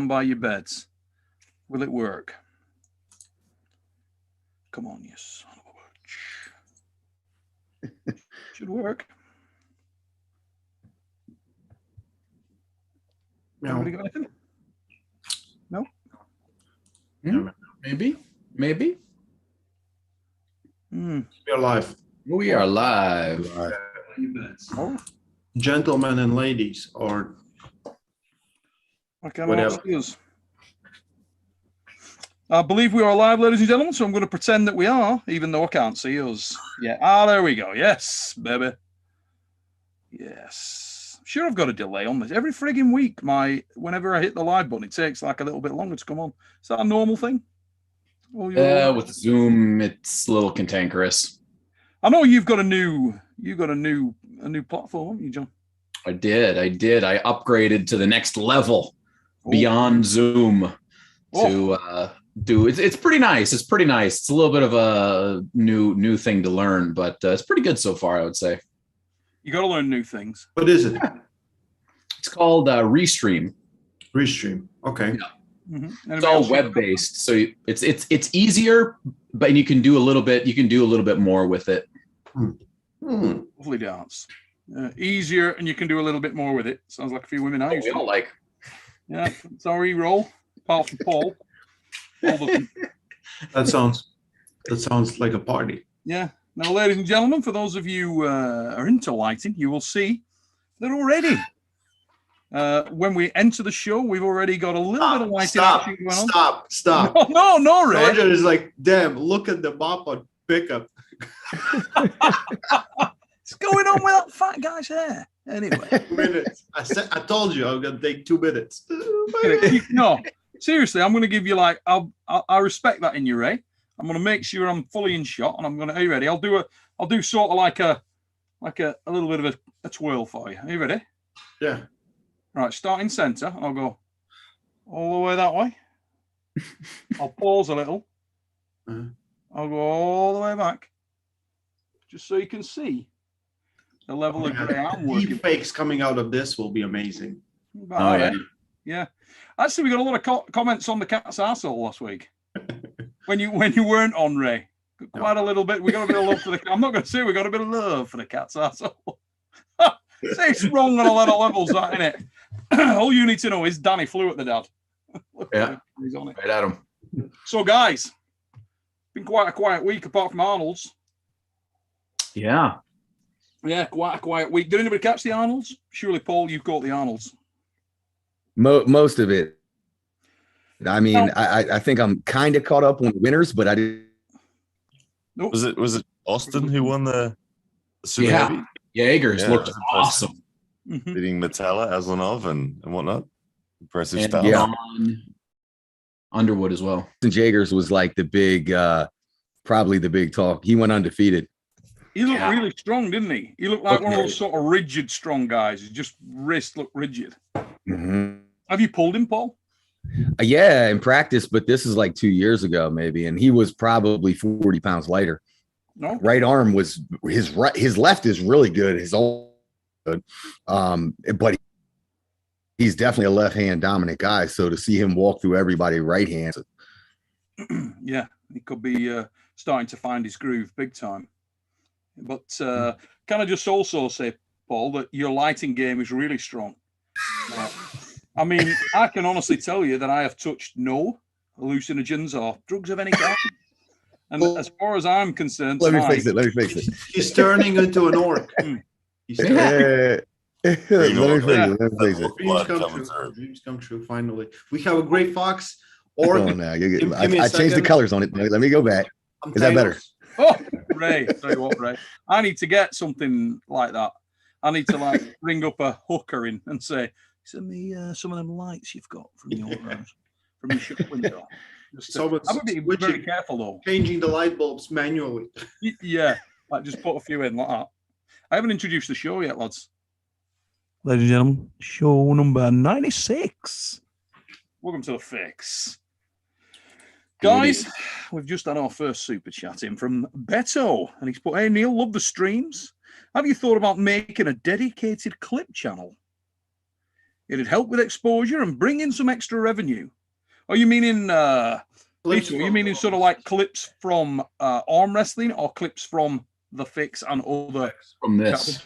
by your beds. Will it work? Come on, you son of a bitch. Should work. No. Anybody got anything? No? Maybe. We're live. We are live. Oh, Gentlemen and ladies, or I can't whatever. see us. I believe we are live, ladies and gentlemen, so I'm going to pretend that we are, even though I can't see us. Yeah. Ah, there we go. Yes, baby. Yes. I'm sure I've got a delay on this. Every frigging week, whenever I hit the live button, it takes like a little bit longer to come on. Is that a normal thing? With Zoom, it's a little cantankerous. I know you've got a new platform, haven't you, John? I did. I upgraded to the next level beyond Zoom to do it's pretty nice. It's pretty nice. It's a little bit of a new thing to learn, but it's pretty good so far, I would say. You got to learn new things. What is it? It's called Restream. Restream. Okay. Yeah. Mm-hmm. It's all web based, so it's easier, but you can do a little bit more with it. Lovely dance. Easier, and you can do a little bit more with it. Sounds like a few women I used We to. all like. Yeah, it's our roll. Apart from Paul. That sounds like a party. Yeah. Now, ladies and gentlemen, for those of you who are into lighting, you will see that already. When we enter the show, we've already got a little bit of lighting action going on. Stop. No, Ray. Roger is like, damn, look at the mop on pickup. What's going on with that fat guy's hair? Anyway. 2 minutes. I told you I'm gonna take 2 minutes. No, seriously, I'm going to give you I respect that in you, Ray. I'm going to make sure I'm fully in shot, and I'm going to. Are you ready? I'll do sort of like a little bit of a twirl for you. Are you ready? Yeah. Right, start in center, and I'll go all the way that way. I'll pause a little. I'll go all the way back, just so you can see the level of grey I'm working. Deep fakes coming out of this will be amazing. Yeah. Actually, we got a lot of comments on the cat's arsehole last week. when you weren't on, Ray. Quite a little bit. We got a bit of love for the. I'm not going to say we got a bit of love for the cat's arsehole. Say it's wrong on a lot of levels, that isn't it? All you need to know is Danny flew at the dad. Yeah, he's on it. Right at him. So, guys, been quite a quiet week apart from Arnold's. Yeah, quite a quiet week. Did anybody catch the Arnold's? Surely, Paul, you've caught the Arnold's. Most of it. I mean, I think I'm kind of caught up on winners, but I didn't. Nope. Was it Austin who won the super heavy? Jaegers looked awesome. Beating Metella, Aslanov, and whatnot. Impressive stuff. Yeah. Underwood as well. Jaegers was like the big, probably the big talk. He went undefeated. He looked really strong, didn't he? He looked like one of those sort of rigid, strong guys. His just wrist looked rigid. Mm-hmm. Have you pulled him, Paul? Yeah, in practice, but this is like 2 years ago, maybe, and he was probably 40 pounds lighter. No, right arm was his left is really good. His old good, but he's definitely a left-hand dominant guy. So to see him walk through everybody right hand, yeah, he could be starting to find his groove big time. But can I just also say, Paul, that your lighting game is really strong. I mean, I can honestly tell you that I have touched no hallucinogens or drugs of any kind. And as far as I'm concerned, let me fix it. He's turning into an orc. Let me fix it. Dreams come true. Finally, we have a great fox. Or I changed the colors on it. Let me go back. Is that better? Oh, Ray, tell you what, Ray, I need to get something like that. I need to ring up a hooker in and say, send me some of them lights you've got from your shop window. I would be very careful though. Changing the light bulbs manually. Yeah, just put a few in like that. I haven't introduced the show yet, lads. Ladies and gentlemen, show number 96. Welcome to the fix. Guys, we've just had our first super chat in from Beto, and he's put, "Hey Neil, love the streams. Have you thought about making a dedicated clip channel? It'd help with exposure and bring in some extra revenue. Are you meaning, Peter, are you meaning sort of like clips from arm wrestling or clips from The Fix and other? From this.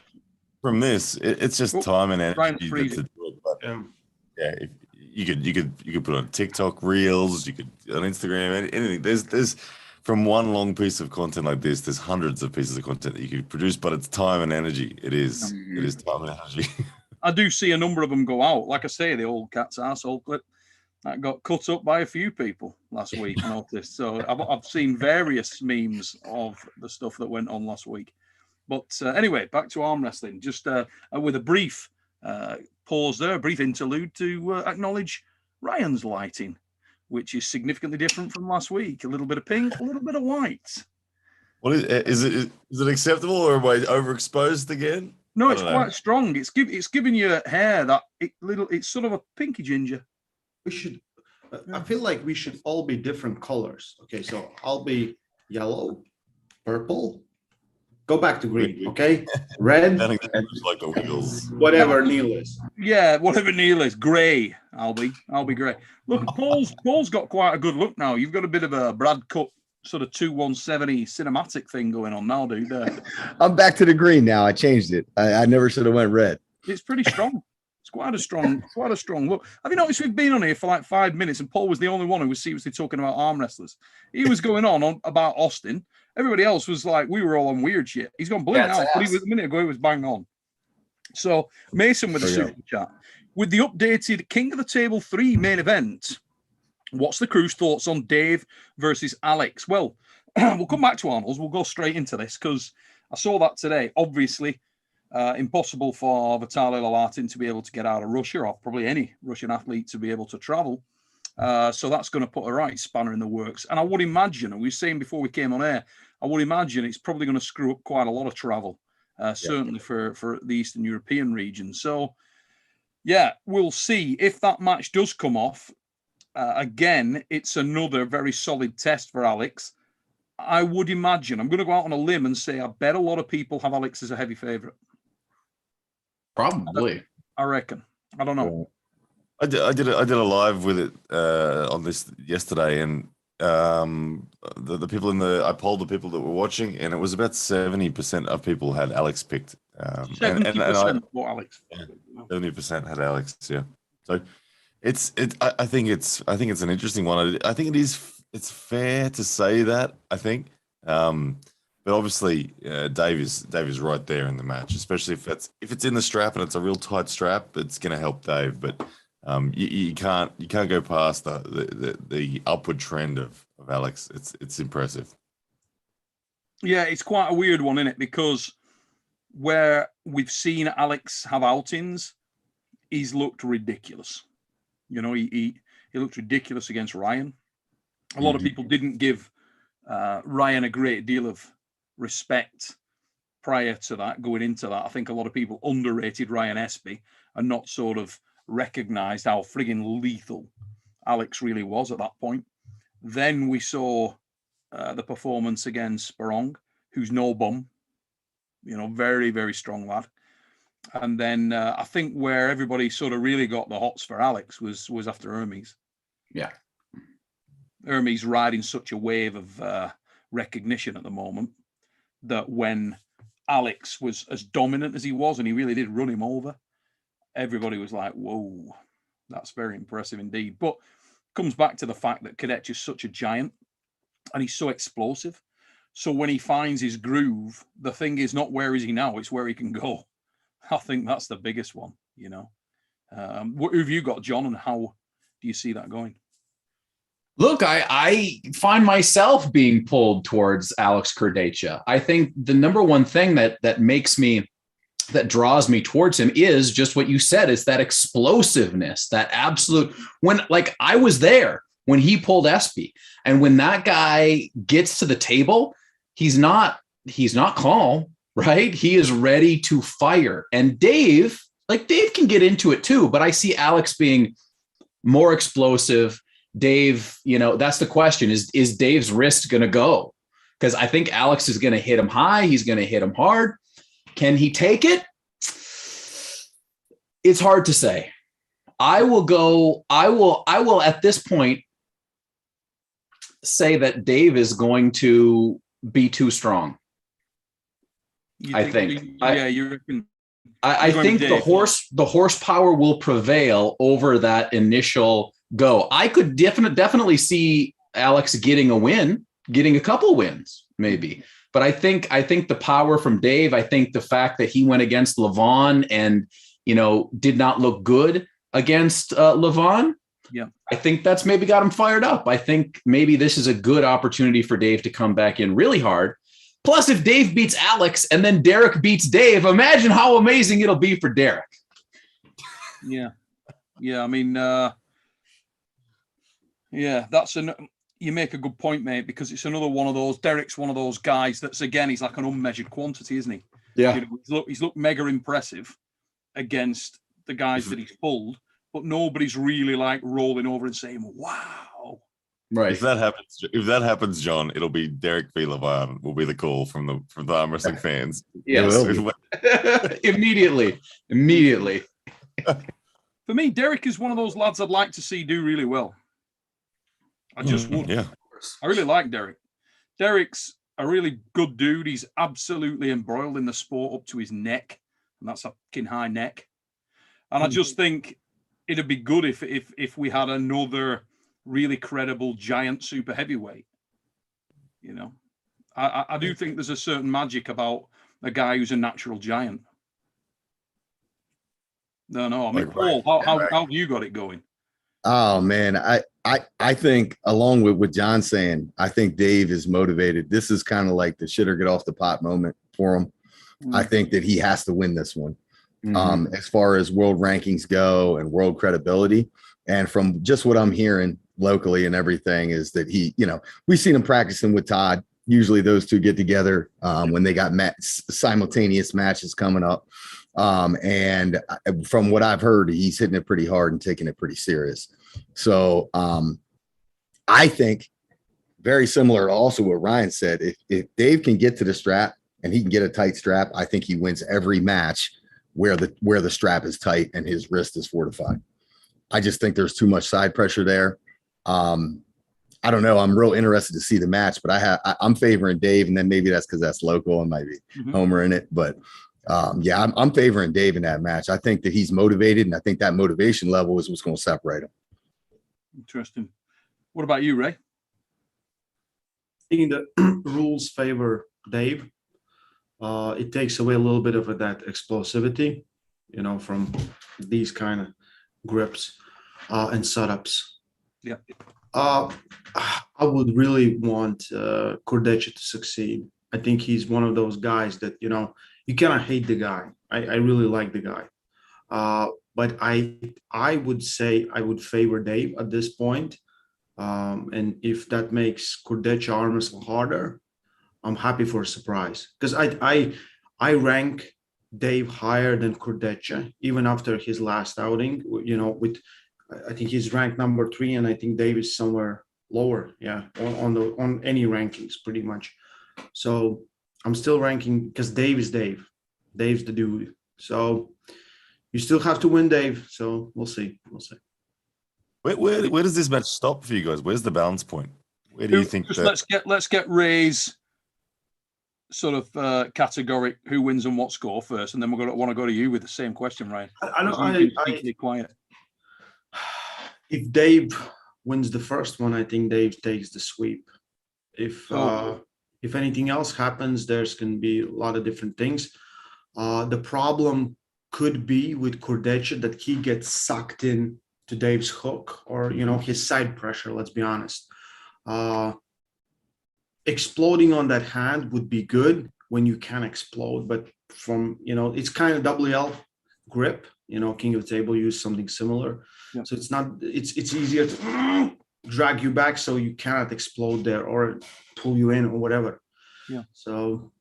From this, it's just time and energy to freeze do it. But yeah, you could put on TikTok reels, you could on Instagram, anything. There's from one long piece of content like this, there's hundreds of pieces of content that you could produce, but it's time and energy. It is time and energy. I do see a number of them go out. Like I say, the old cat's arsehole clip that got cut up by a few people last week. I noticed. So I've seen various memes of the stuff that went on last week. But anyway, back to arm wrestling. Just with a brief pause there, a brief interlude to acknowledge Ryan's lighting, which is significantly different from last week. A little bit of pink, a little bit of white. What is it acceptable, or am I overexposed again? No, it's quite strong. It's giving you hair that it's sort of a pinky ginger. We should. I feel like we should all be different colors. Okay, so I'll be yellow, purple. Go back to green. Okay, red. I think that's like the wheels. Whatever Neil is. Yeah, whatever Neil is. Grey. I'll be grey. Look, Paul's got quite a good look now. You've got a bit of a Brad Cut sort of 2170 cinematic thing going on now, dude. I'm back to the green now. I changed it. I never should have went red. It's pretty strong. It's quite a strong look. Have you noticed we've been on here for like 5 minutes and Paul was the only one who was seriously talking about arm wrestlers? He was going on about Austin. Everybody else was like, we were all on weird shit. He's gone bling out, but a minute ago he was bang on. So Mason with the super chat. With the updated King of the Table 3 main event, what's the crew's thoughts on Dave versus Alex? Well, we'll come back to Arnold's. We'll go straight into this because I saw that today. Obviously, impossible for Vitaly Lalatin to be able to get out of Russia, or probably any Russian athlete to be able to travel. So that's going to put a right spanner in the works. And I would imagine, and we were saying before we came on air, I would imagine it's probably going to screw up quite a lot of travel, certainly for the Eastern European region. So, yeah, we'll see if that match does come off. Again, it's another very solid test for Alex. I would imagine, I'm going to go out on a limb and say I bet a lot of people have Alex as a heavy favorite. Probably. I reckon. I don't know. I did a live with it on this yesterday, and the people I polled the people that were watching, and it was about 70% of people had Alex picked. 70% for Alex. 70% had Alex. Yeah. So I think it's an interesting one. I think it's fair to say that. I think, but obviously Dave is right there in the match, especially if it's in the strap and it's a real tight strap. It's going to help Dave, but. You can't go past the upward trend of Alex. It's impressive. Yeah, it's quite a weird one, isn't it? Because where we've seen Alex have outings, he's looked ridiculous. You know, he looked ridiculous against Ryan. A lot of people didn't give Ryan a great deal of respect prior to that, going into that. I think a lot of people underrated Ryan Espy and not sort of recognized how friggin' lethal Alex really was at that point. Then we saw the performance against Barong, who's no bum, you know, very, very strong lad. And then I think where everybody sort of really got the hots for Alex was after Hermes. Yeah. Hermes riding such a wave of recognition at the moment that when Alex was as dominant as he was, and he really did run him over, everybody was like, whoa, that's very impressive indeed. But comes back to the fact that Kadech is such a giant and he's so explosive. So when he finds his groove, the thing is not where is he now, it's where he can go. I think that's the biggest one, you know. Who have you got, John, and how do you see that going? Look, I find myself being pulled towards Alex Krdacha. I think the number one thing that draws me towards him is just what you said. It's that explosiveness, that absolute, when like I was there when he pulled Espy, and when that guy gets to the table, he's not calm, right? He is ready to fire. And Dave can get into it too, but I see Alex being more explosive. Dave, you know, that's the question is Dave's wrist going to go? Because I think Alex is going to hit him high. He's going to hit him hard. Can he take it? It's hard to say. I will at this point say that Dave is going to be too strong. I think. I think the horsepower will prevail over that initial go. I could definitely see Alex getting a couple wins, maybe. But I think the power from Dave, I think the fact that he went against Levon and, did not look good against Levon. Yeah. I think that's maybe got him fired up. I think maybe this is a good opportunity for Dave to come back in really hard. Plus, if Dave beats Alex and then Derek beats Dave, imagine how amazing it'll be for Derek. Yeah. I mean, you make a good point, mate, because it's another one of those. Derek's one of those guys that's, again, he's like an unmeasured quantity, isn't he? Yeah. He's looked mega impressive against the guys that he's pulled, but nobody's really like rolling over and saying, "Wow." Right. If that happens, John, it'll be Derek v. Levon will be the call from the arm wrestling fans. Yes. Immediately. For me, Derek is one of those lads I'd like to see do really well. I just would. Yeah. I really like Derek. Derek's a really good dude. He's absolutely embroiled in the sport up to his neck, and that's a fucking high neck. And I just think it'd be good if we had another really credible giant super heavyweight. I do think there's a certain magic about a guy who's a natural giant. No, I mean, Paul, how have you got it going? Oh man, I think along with what John's saying, I think Dave is motivated. This is kind of like the shit or get off the pot moment for him. I think that he has to win this one. As far as world rankings go and world credibility. And from just what I'm hearing locally and everything is that he, we've seen him practicing with Todd. Usually those two get together when they got simultaneous matches coming up. And from what I've heard, he's hitting it pretty hard and taking it pretty serious. So I think very similar to also what Ryan said, if Dave can get to the strap and he can get a tight strap, I think he wins every match where the strap is tight and his wrist is fortified. I just think there's too much side pressure there. I don't know. I'm real interested to see the match, but I'm favoring Dave, and then maybe that's because that's local. I might be homer in it, but I'm favoring Dave in that match. I think that he's motivated, and I think that motivation level is what's going to separate him. Interesting. What about you, Ray? I think the rules favor Dave. It takes away a little bit of that explosivity, from these kind of grips and setups. Yeah. I would really want Cordecha to succeed. I think he's one of those guys that, you cannot hate the guy. I really like the guy. But I would say I would favor Dave at this point. And if that makes Cordecha arm wrestle harder, I'm happy for a surprise. Because I rank Dave higher than Cordecha, even after his last outing, I think he's ranked number 3, and I think Dave is somewhere lower, on any rankings pretty much. So I'm still ranking because Dave is Dave. Dave's the dude. So you still have to win, Dave. So we'll see. Where does this match stop for you guys? Where's the balance point? Where do you think that? Let's get Ray's sort of categoric who wins and what score first, and then we're going to want to go to you with the same question, Ryan. I quiet. If Dave wins the first one, I think Dave takes the sweep. If anything else happens, there's going to be a lot of different things. The problem could be with Cordecha that he gets sucked in to Dave's hook or, his side pressure, let's be honest. Exploding on that hand would be good when you can explode, but from, it's kind of WL grip, King of the Table used something similar. Yeah. So it's easier to drag you back so you cannot explode there or pull you in or whatever. Yeah. So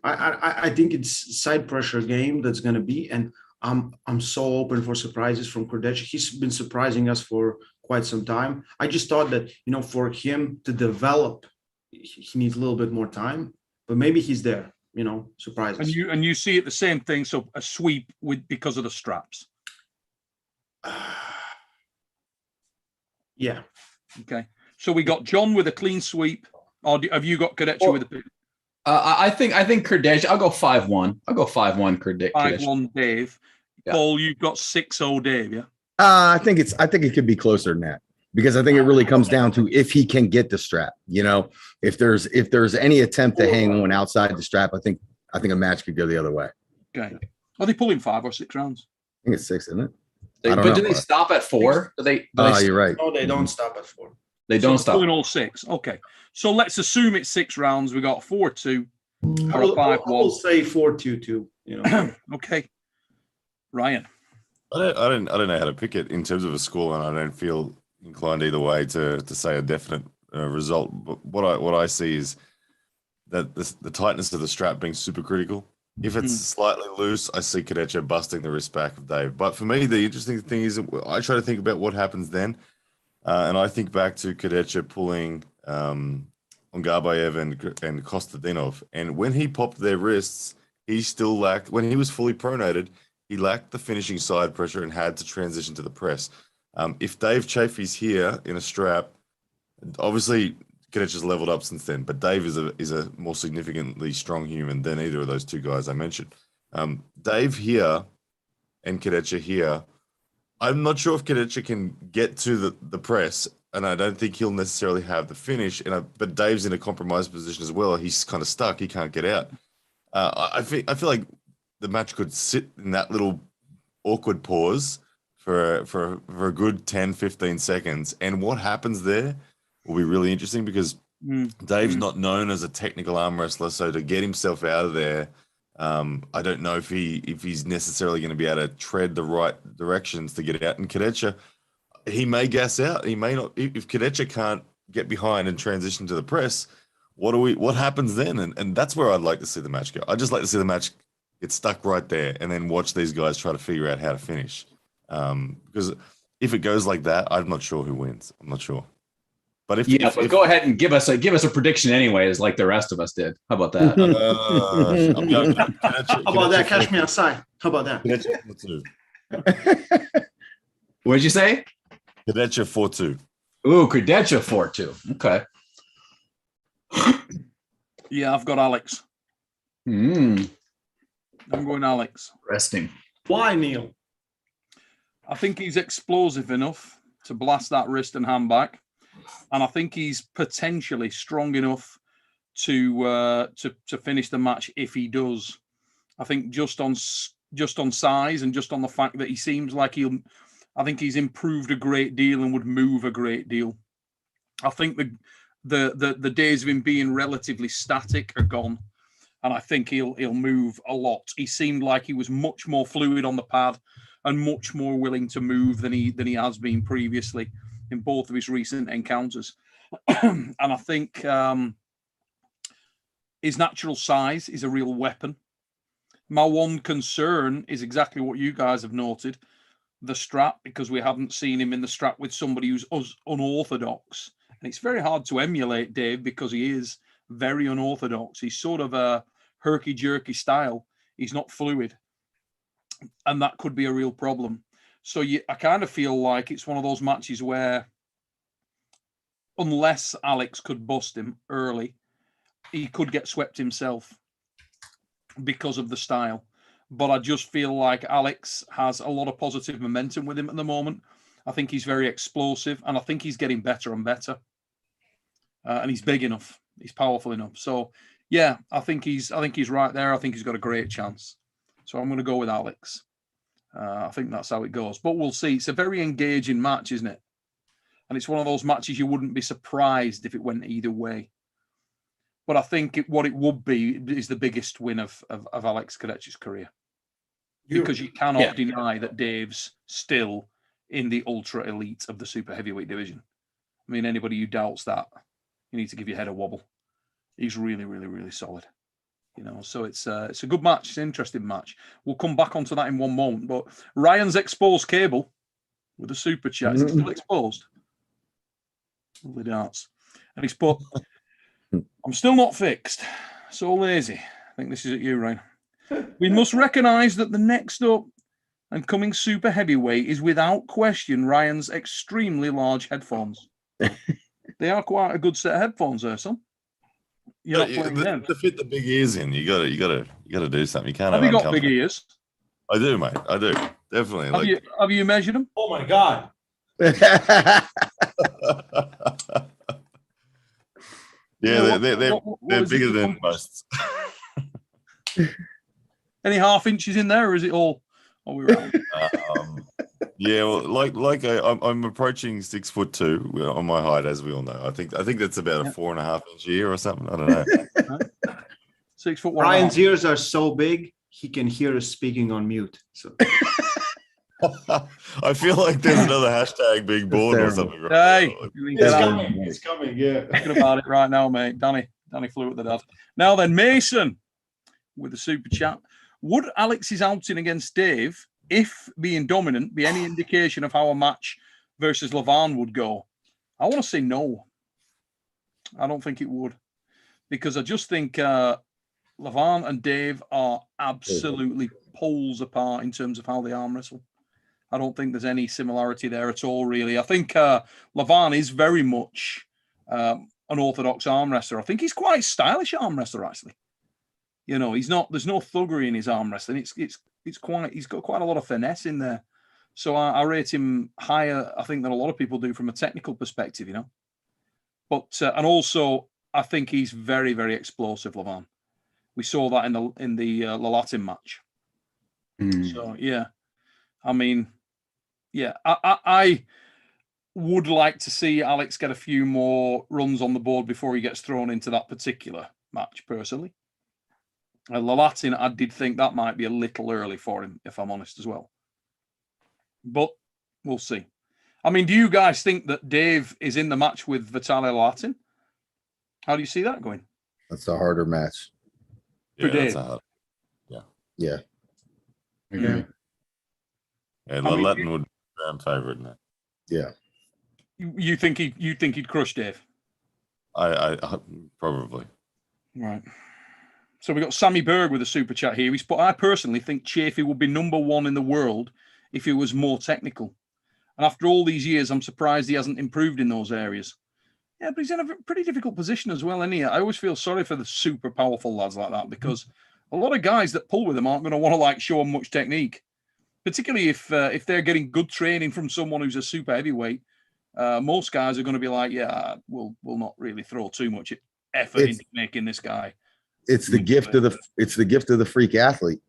I think it's side pressure game that's going to be, and I'm so open for surprises from Cordecha. He's been surprising us for quite some time. I just thought that, for him to develop, he needs a little bit more time, but maybe he's there, surprises. And you see it the same thing. So a sweep because of the straps. Yeah. Okay. So we got John with a clean sweep. Or have you got Kadetcha with a pin? I think Kardashian. I'll go 5-1. I'll go 5-1 Kardashian. 5-1 Dave. Yeah. Paul, you've got 6-0 Dave, yeah? I think it could be closer than that, because I think it really comes down to if he can get the strap. You know, if there's any attempt to hang on outside the strap, I think a match could go the other way. Okay. Are they pulling 5 or 6 rounds? I think it's 6, isn't it? Do they stop at 4? You're right. No, they don't stop at 4. They don't So stop. pulling all 6. Okay. So let's assume it's 6 rounds. We got 4-2 or a I will 5-1. say 4-2-2. You know. Okay. Ryan. I don't know how to pick it in terms of a score, and I don't feel inclined either way to say a definite result. But what I see is that the tightness of the strap being super critical. If it's slightly loose, I see Kadetcha busting the wrist back of Dave. But for me, the interesting thing is I try to think about what happens then. And I think back to Kadetcha pulling Ongarbayev and Kostadinov. And when he popped their wrists, he still lacked, when he was fully pronated, he lacked the finishing side pressure and had to transition to the press. If Dave Chafee's here in a strap, obviously Kadetcha's leveled up since then, but Dave is a more significantly strong human than either of those two guys I mentioned. Dave here and Kadetcha here, I'm not sure if Kadetcha can get to the press, and I don't think he'll necessarily have the finish. But Dave's in a compromised position as well. He's kind of stuck. He can't get out. I feel like the match could sit in that little awkward pause for a good 10, 15 seconds. And what happens there will be really interesting, because Dave's not known as a technical arm wrestler. So to get himself out of there, I don't know if he's necessarily going to be able to tread the right directions to get out. And Kadetcha, he may gas out. He may not. If Kadetcha can't get behind and transition to the press, what happens then? And that's where I'd like to see the match go. I'd just like to see the match get stuck right there and then watch these guys try to figure out how to finish. Because if it goes like that, I'm not sure who wins. I'm not sure. But if go ahead and give us a prediction anyways, like the rest of us did. How about that? How about that? Catch me outside. How about that? What'd you say? Kadetcha 4-2. Ooh, Kadetcha 4-2. Okay. Yeah, I've got Alex. I'm going Alex. Resting. Why, Neil? I think he's explosive enough to blast that wrist and hand back. And I think he's potentially strong enough to finish the match if he does. I think just on size and just on the fact that he seems like I think he's improved a great deal and would move a great deal. I think the days of him being relatively static are gone, and I think he'll move a lot. He seemed like he was much more fluid on the pad and much more willing to move than he has been previously in both of his recent encounters. And I think his natural size is a real weapon. My one concern is exactly what you guys have noted, the strap, because we haven't seen him in the strap with somebody who's unorthodox. And it's very hard to emulate Dave because he is very unorthodox. He's sort of a herky-jerky style. He's not fluid. And that could be a real problem. So I kind of feel like it's one of those matches where, unless Alex could bust him early, he could get swept himself because of the style. But I just feel like Alex has a lot of positive momentum with him at the moment. I think he's very explosive, and I think he's getting better and better. And he's big enough. He's powerful enough. So, yeah, I think he's right there. I think he's got a great chance. So I'm going to go with Alex. I think that's how it goes. But we'll see. It's a very engaging match, isn't it? And it's one of those matches you wouldn't be surprised if it went either way. But I think what it would be is the biggest win of Alex Kadetcha's career. Because you cannot deny that Dave's still in the ultra elite of the super heavyweight division. I mean, anybody who doubts that, you need to give your head a wobble. He's really, really, really solid. You know, so it's a good match. It's an interesting match. We'll come back onto that in one moment. But Ryan's exposed cable with a super chat. Is it still exposed? Lovely darts. And he's put, I'm still not fixed. So lazy. I think this is at you, Ryan. We must recognise that the next up and coming super heavyweight is without question Ryan's extremely large headphones. They are quite a good set of headphones there, son. You're not playing them. To fit the big ears in, you gotta do something. You can't Have have you got big uncomfortable. ears? I do, mate. I do. Definitely. Have you measured them? Oh my God. Yeah, What they're is it bigger for than comfort? most. Any half inches in there, or is it all? Are we round? Yeah, well, I'm approaching 6'2" on my height, as we all know. I think that's about a 4.5 inch ear or something. I don't know. 6 foot 1. Ryan's ears are so big he can hear us speaking on mute. So I feel like there's another hashtag being born or terrible. something. Right Hey, now. it's coming. It's coming. Yeah. Thinking about it right now, mate. Danny flew at the dad. Now then, Mason with the super chat. Would Alex's outing against Dave, if being dominant, be any indication of how a match versus Levan would go? I want to say no. I don't think it would, because I just think Levan and Dave are absolutely poles apart in terms of how they arm wrestle. I don't think there's any similarity there at all, really. I think Levan is very much an orthodox arm wrestler. I think he's quite a stylish arm wrestler, actually. You know, he's not. There's no thuggery in his arm wrestling. It's quite. He's got quite a lot of finesse in there. So I rate him higher, I think, than a lot of people do from a technical perspective. You know, but and also I think he's very, very explosive, Levan. We saw that in the Latin match. So yeah, I mean, yeah, I would like to see Alex get a few more runs on the board before he gets thrown into that particular match, personally. The Latin, I did think that might be a little early for him, if I'm honest as well. But we'll see. I mean, do you guys think that Dave is in the match with Vitaly Latin? How do you see that going? That's a harder match. Yeah, Dave. that's a hard. Yeah. Yeah, Latin would be fan favorite in that. Yeah. You think he'd crush Dave? I probably. Right. So we got Sammy Berg with a super chat here. He's put, I personally think Chafee would be #1 in the world if he was more technical. And after all these years, I'm surprised he hasn't improved in those areas. Yeah, but he's in a pretty difficult position as well, isn't he? I always feel sorry for the super powerful lads like that, because a lot of guys that pull with them aren't going to want to show them much technique, particularly if they're getting good training from someone who's a super heavyweight. Most guys are going to be like, yeah, we'll not really throw too much effort into making this guy. It's the gift of the freak athlete,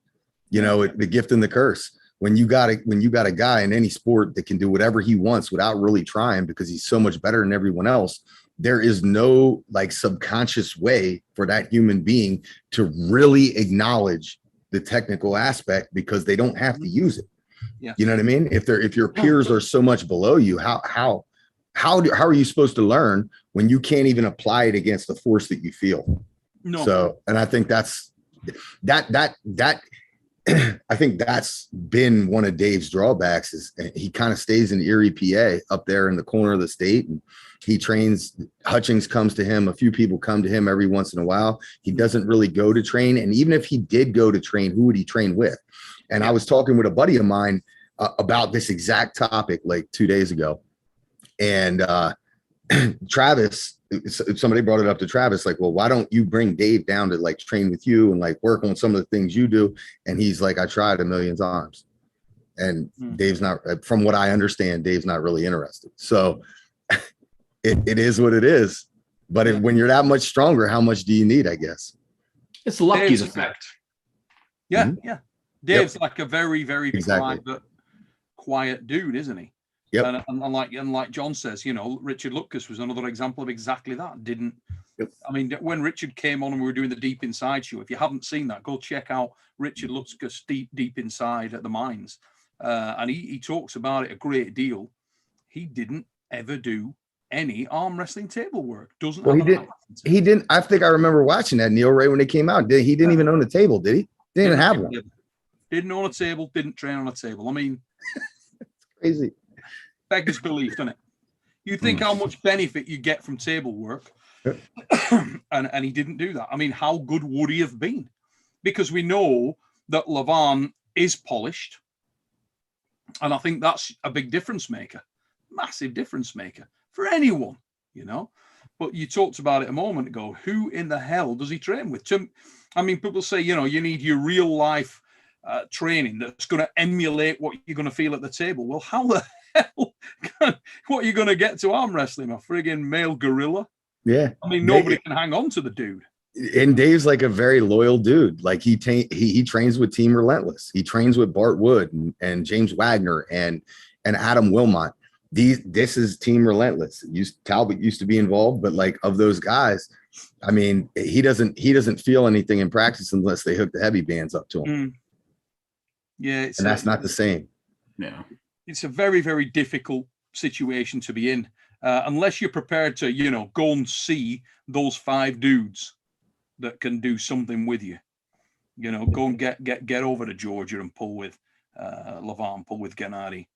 you know, the gift and the curse. When you got a guy in any sport that can do whatever he wants without really trying, because he's so much better than everyone else, there is no subconscious way for that human being to really acknowledge the technical aspect, because they don't have to use it. Yeah. You know what I mean? If your peers are so much below you, how are you supposed to learn when you can't even apply it against the force that you feel? No. So, and I think that's I think that's been one of Dave's drawbacks, is he kind of stays in Erie, PA, up there in the corner of the state, and he trains. Hutchings comes to him. A few people come to him every once in a while. He doesn't really go to train. And even if he did go to train, who would he train with? And I was talking with a buddy of mine about this exact topic 2 days ago. And Travis, somebody brought it up to Travis, well, why don't you bring Dave down to train with you and work on some of the things you do? And he's like, I tried a million times. And Dave's not, from what I understand, Dave's not really interested. So it is what it is. But when you're that much stronger, how much do you need, I guess? It's Lucky's effect. Yeah, yeah. Dave's a very, very quiet dude, isn't he? Yep. And like John says, Richard Lucas was another example of exactly that. I mean, when Richard came on and we were doing the Deep Inside show, if you haven't seen that, go check out Richard Lucas Deep Inside at the Mines. And he talks about it a great deal. He didn't ever do any arm wrestling table work. He didn't. I think I remember watching that, Neil, right when they came out. He didn't even own a table, did he? Didn't have one. Didn't own a table, didn't train on a table. I mean, it's crazy. Beggars belief, doesn't it? You think how much benefit you get from table work, and he didn't do that. I mean, how good would he have been? Because we know that Levan is polished. And I think that's a big difference maker, massive difference maker for anyone, you know. But you talked about it a moment ago. Who in the hell does he train with? I mean, people say, you know, you need your real life training that's going to emulate what you're going to feel at the table. Well, how the hell, what are you going to get to arm wrestling? A friggin' male gorilla? Yeah. I mean, nobody can hang on to the dude. And Dave's like a very loyal dude. Like he trains with Team Relentless. He trains with Bart Wood and James Wagner and Adam Wilmot. This is Team Relentless. Talbot used to be involved, but like of those guys, I mean, he doesn't feel anything in practice unless they hook the heavy bands up to him. Yeah, and that's not the same. Yeah, it's a very, very difficult situation to be in unless you're prepared to, you know, go and see those 5 dudes that can do something with you. You know, go and get over to Georgia and pull with Levant, pull with Gennady,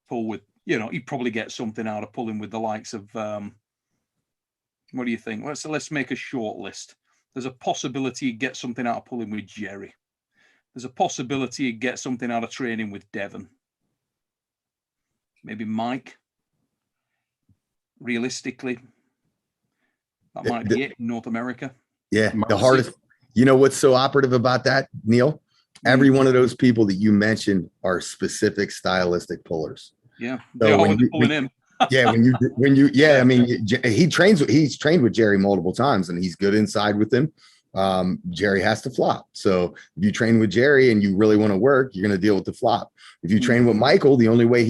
pull with, you know, he'd probably get something out of pulling with the likes of what do you think? Let's make a short list. There's a possibility he'd get something out of pulling with Jerry. There's a possibility he'd get something out of training with Devon. Maybe Mike. Realistically, that might be it in North America. Yeah, the hardest. You know what's so operative about that, Neil? Every one of those people that you mentioned are specific stylistic pullers. Yeah, they always pulling in. Yeah, I mean, he's trained with Jerry multiple times, and he's good inside with him. Jerry has to flop. So if you train with Jerry and you really want to work, you're going to deal with the flop. If you train with Michael, the only way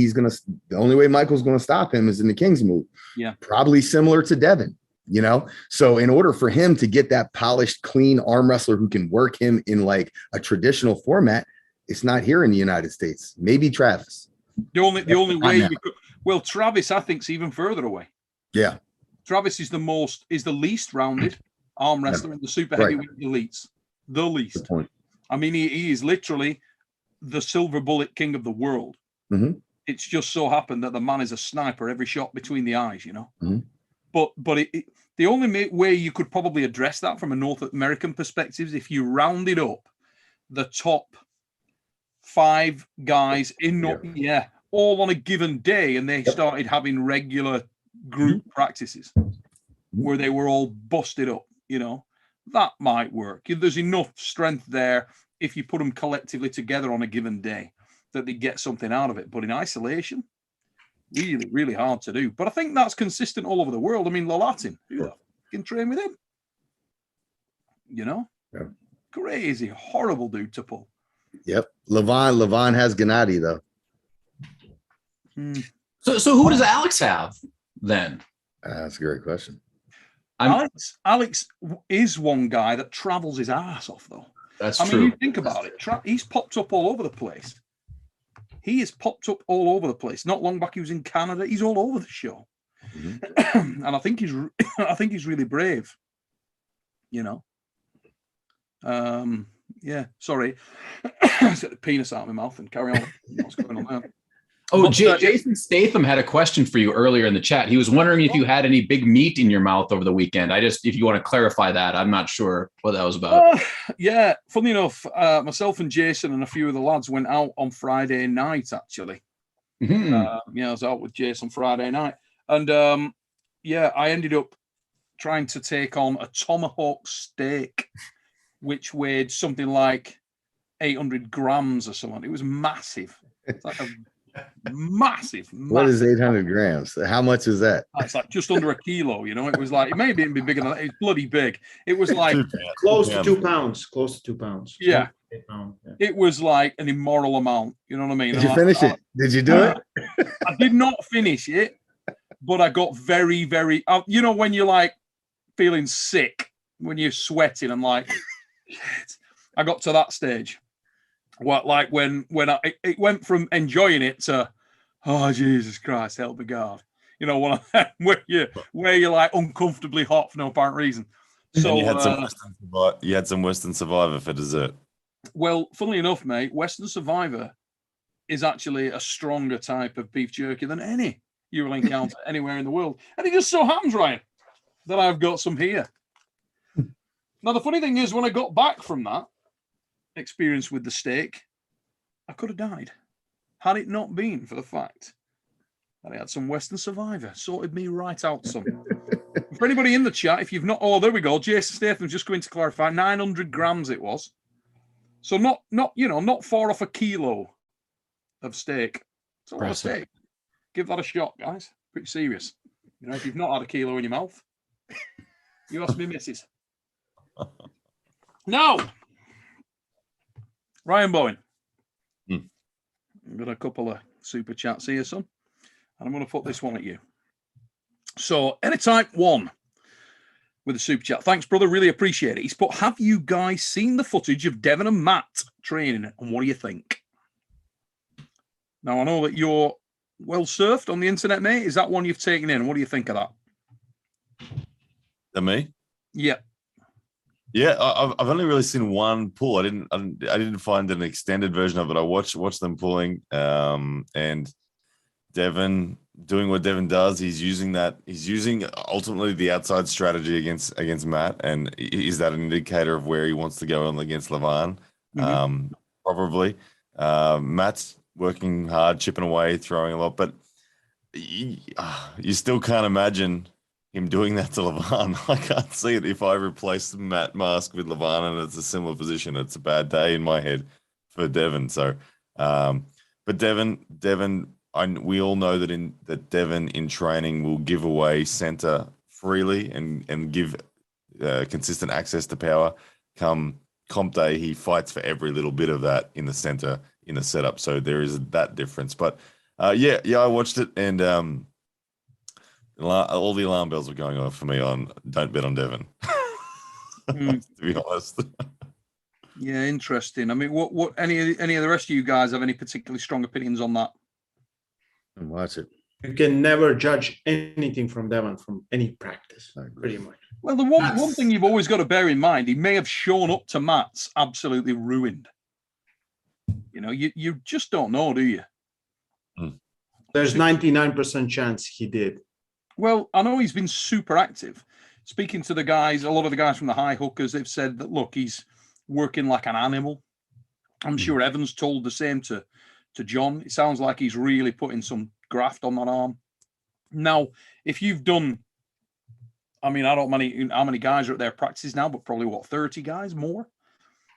Michael's going to stop him is in the King's move. Yeah, probably similar to Devon. You know, so in order for him to get that polished, clean arm wrestler who can work him in like a traditional format, it's not here in the United States. Maybe Travis. The only way you could. Well, Travis, I think, is even further away. Yeah, Travis is the least rounded arm wrestler in the super heavyweight elites. The least. Good point. I mean, he is literally the silver bullet king of the world. Mm-hmm. It's just so happened that the man is a sniper every shot between the eyes, you know. Mm-hmm. But the only way you could probably address that from a North American perspective is if you rounded up the top 5 guys all on a given day, and they started having regular group practices where they were all busted up. You know, that might work. There's enough strength there if you put them collectively together on a given day that they get something out of it. But in isolation, really, really hard to do. But I think that's consistent all over the world. I mean, Lalatin, who can train with him? You know? Yeah. Crazy, horrible dude to pull. Yep. Levant has Gennady, though. So who does Alex have then? That's a great question. Alex is one guy that travels his ass off, though. That's true. I mean, you think about it. He's popped up all over the place. He has popped up all over the place. Not long back, he was in Canada. He's all over the show, and I think he's really brave. You know. Yeah. Sorry, let's get the penis out of my mouth and carry on. What's going on there? Oh, Jason Statham had a question for you earlier in the chat. He was wondering if you had any big meat in your mouth over the weekend. If you want to clarify that, I'm not sure what that was about. Yeah, funny enough, myself and Jason and a few of the lads went out on Friday night, actually. I was out with Jason Friday night. And I ended up trying to take on a tomahawk steak, which weighed something like 800 grams or something. It was massive. It's like a massive. What is 800 grams? How much is that? It's like just under a kilo, you know. It was like, it may even be bigger than that. It's bloody big. It was like close to 2 pounds. Close to 2 pounds. Yeah. It was like an immoral amount. You know what I mean? Did you finish it? Did you do it? I did not finish it, but I got very, very, you know, when you're like feeling sick, when you're sweating, I'm like, shit. I got to that stage. What, like when it went from enjoying it to, oh Jesus Christ, help me God, you know, one of them where you're like uncomfortably hot for no apparent reason. So and you had some Western Survivor for dessert. Well, funnily enough, mate, Western Survivor is actually a stronger type of beef jerky than any you will encounter anywhere in the world, and it just so happens, Ryan, that I've got some here. Now, the funny thing is, when I got back from that experience with the steak, I could have died. had it not been for the fact that I had some Western Survivor. Sorted me right out, son. For anybody in the chat, if you've not, oh, there we go. Jason Statham's just going to clarify, 900 grams it was. So not far off a kilo of steak. It's a lot of steak. Give that a shot, guys. Pretty serious. If you've not had a kilo in your mouth, you ask me, missus. Now, Ryan Bowen. I've got a couple of super chats here, son. And I'm going to put this one at you. So, Anytype 1 with a super chat. Thanks, brother. Really appreciate it. He's put, have you guys seen the footage of Devon and Matt training? And what do you think? Now, I know that you're well surfed on the internet, mate. Is that one you've taken in? What do you think of that? That me? Yeah. Yeah, I've only really seen one pull. I didn't find an extended version of it. I watched them pulling, and Devon doing what Devon does. He's using ultimately the outside strategy against Matt. And is that an indicator of where he wants to go on against Levan? Probably. Matt's working hard, chipping away, throwing a lot, but you still can't imagine him doing that to Levan. I can't see it. If I replace Matt Mask with Levan and it's a similar position, it's a bad day in my head for Devon. So, but Devon, we all know that Devon in training will give away center freely and give consistent access to power. Come comp day, he fights for every little bit of that in the center in the setup. So there is that difference. But yeah, I watched it, and all the alarm bells were going off for me on don't bet on Devon. To be honest. Yeah, interesting. I mean, what any of the rest of you guys have any particularly strong opinions on that? And watch it. You can never judge anything from Devon from any practice, pretty much. Well, the one thing you've always got to bear in mind, he may have shown up to Matt's absolutely ruined. You just don't know, do you? There's 99% chance he did. Well, I know he's been super active. Speaking to the guys, a lot of the guys from the high hookers, they've said that, look, he's working like an animal. I'm sure Evans told the same to John. It sounds like he's really putting some graft on that arm. Now, if you've done, I mean, I don't know how many guys are at their practices now, but probably 30 guys more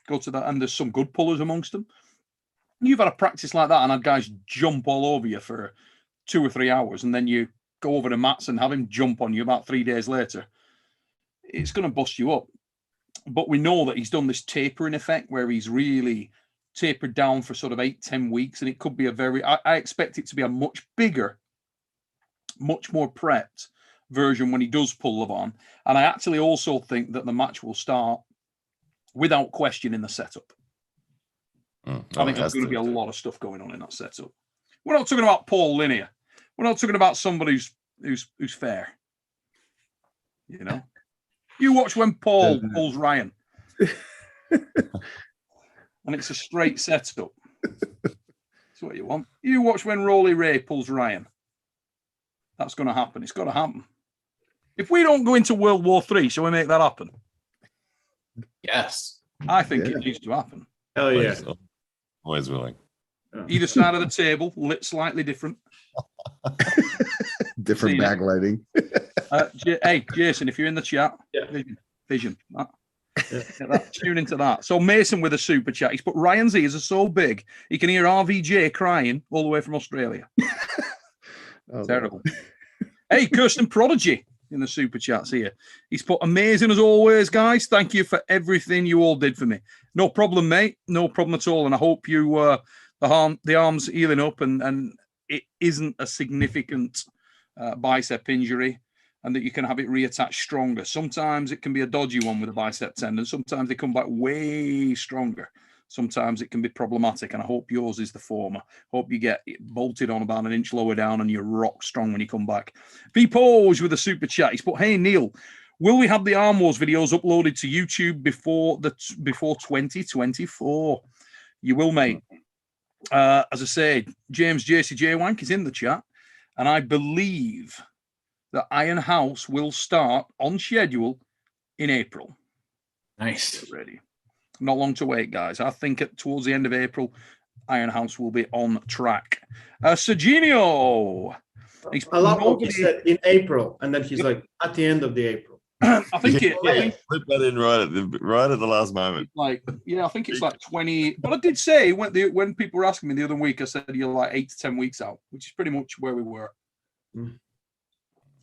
go to that. And there's some good pullers amongst them. You've had a practice like that and had guys jump all over you for 2 or 3 hours, and then you go over to Matt's and have him jump on you about 3 days later. It's going to bust you up. But we know that he's done this tapering effect where he's really tapered down for sort of 8-10 weeks, and it could be I expect it to be a much bigger, much more prepped version when he does pull Levan. And I actually also think that the match will start without question in the setup. I think there's going to be a lot of stuff going on in that setup. We're not talking about Paul Lynn here. We're not talking about somebody who's fair. You watch when Paul pulls Ryan. And it's a straight setup. That's what you want. You watch when Rolly Ray pulls Ryan. That's going to happen. It's got to happen. If we don't go into World War III, shall we make that happen? Yes. I think it needs to happen. Hell yeah. Always willing. Either side of the table, lit slightly different. Different backlighting. Hey, Jason, if you're in the chat, vision. Tune into that. So Mason with a super chat. He's put Ryan's ears are so big he can hear RVJ crying all the way from Australia. Terrible. Hey, Kirsten Prodigy in the super chats here. He's put amazing as always, guys. Thank you for everything you all did for me. No problem, mate. No problem at all. And I hope you the arm's healing up and it isn't a significant bicep injury, and that you can have it reattached stronger. Sometimes it can be a dodgy one with a bicep tendon. Sometimes they come back way stronger. Sometimes it can be problematic, and I hope yours is the former. Hope you get bolted on about an inch lower down and you're rock strong when you come back. V-Pose with a super chat. He's put, hey, Neil, will we have the Arm Wars videos uploaded to YouTube before 2024? You will, mate. As I said, James JCJ Wank is in the chat, and I believe that Iron House will start on schedule in April. Nice. Get ready. Not long to wait, guys. I think towards the end of April, Iron House will be on track. Serginho. I love what he said in April, and then he's like at the end of the April. I think flip that in right at the last moment. Like, yeah, I think it's like 20. But I did say when people were asking me the other week, I said you're like 8 to 10 weeks out, which is pretty much where we were.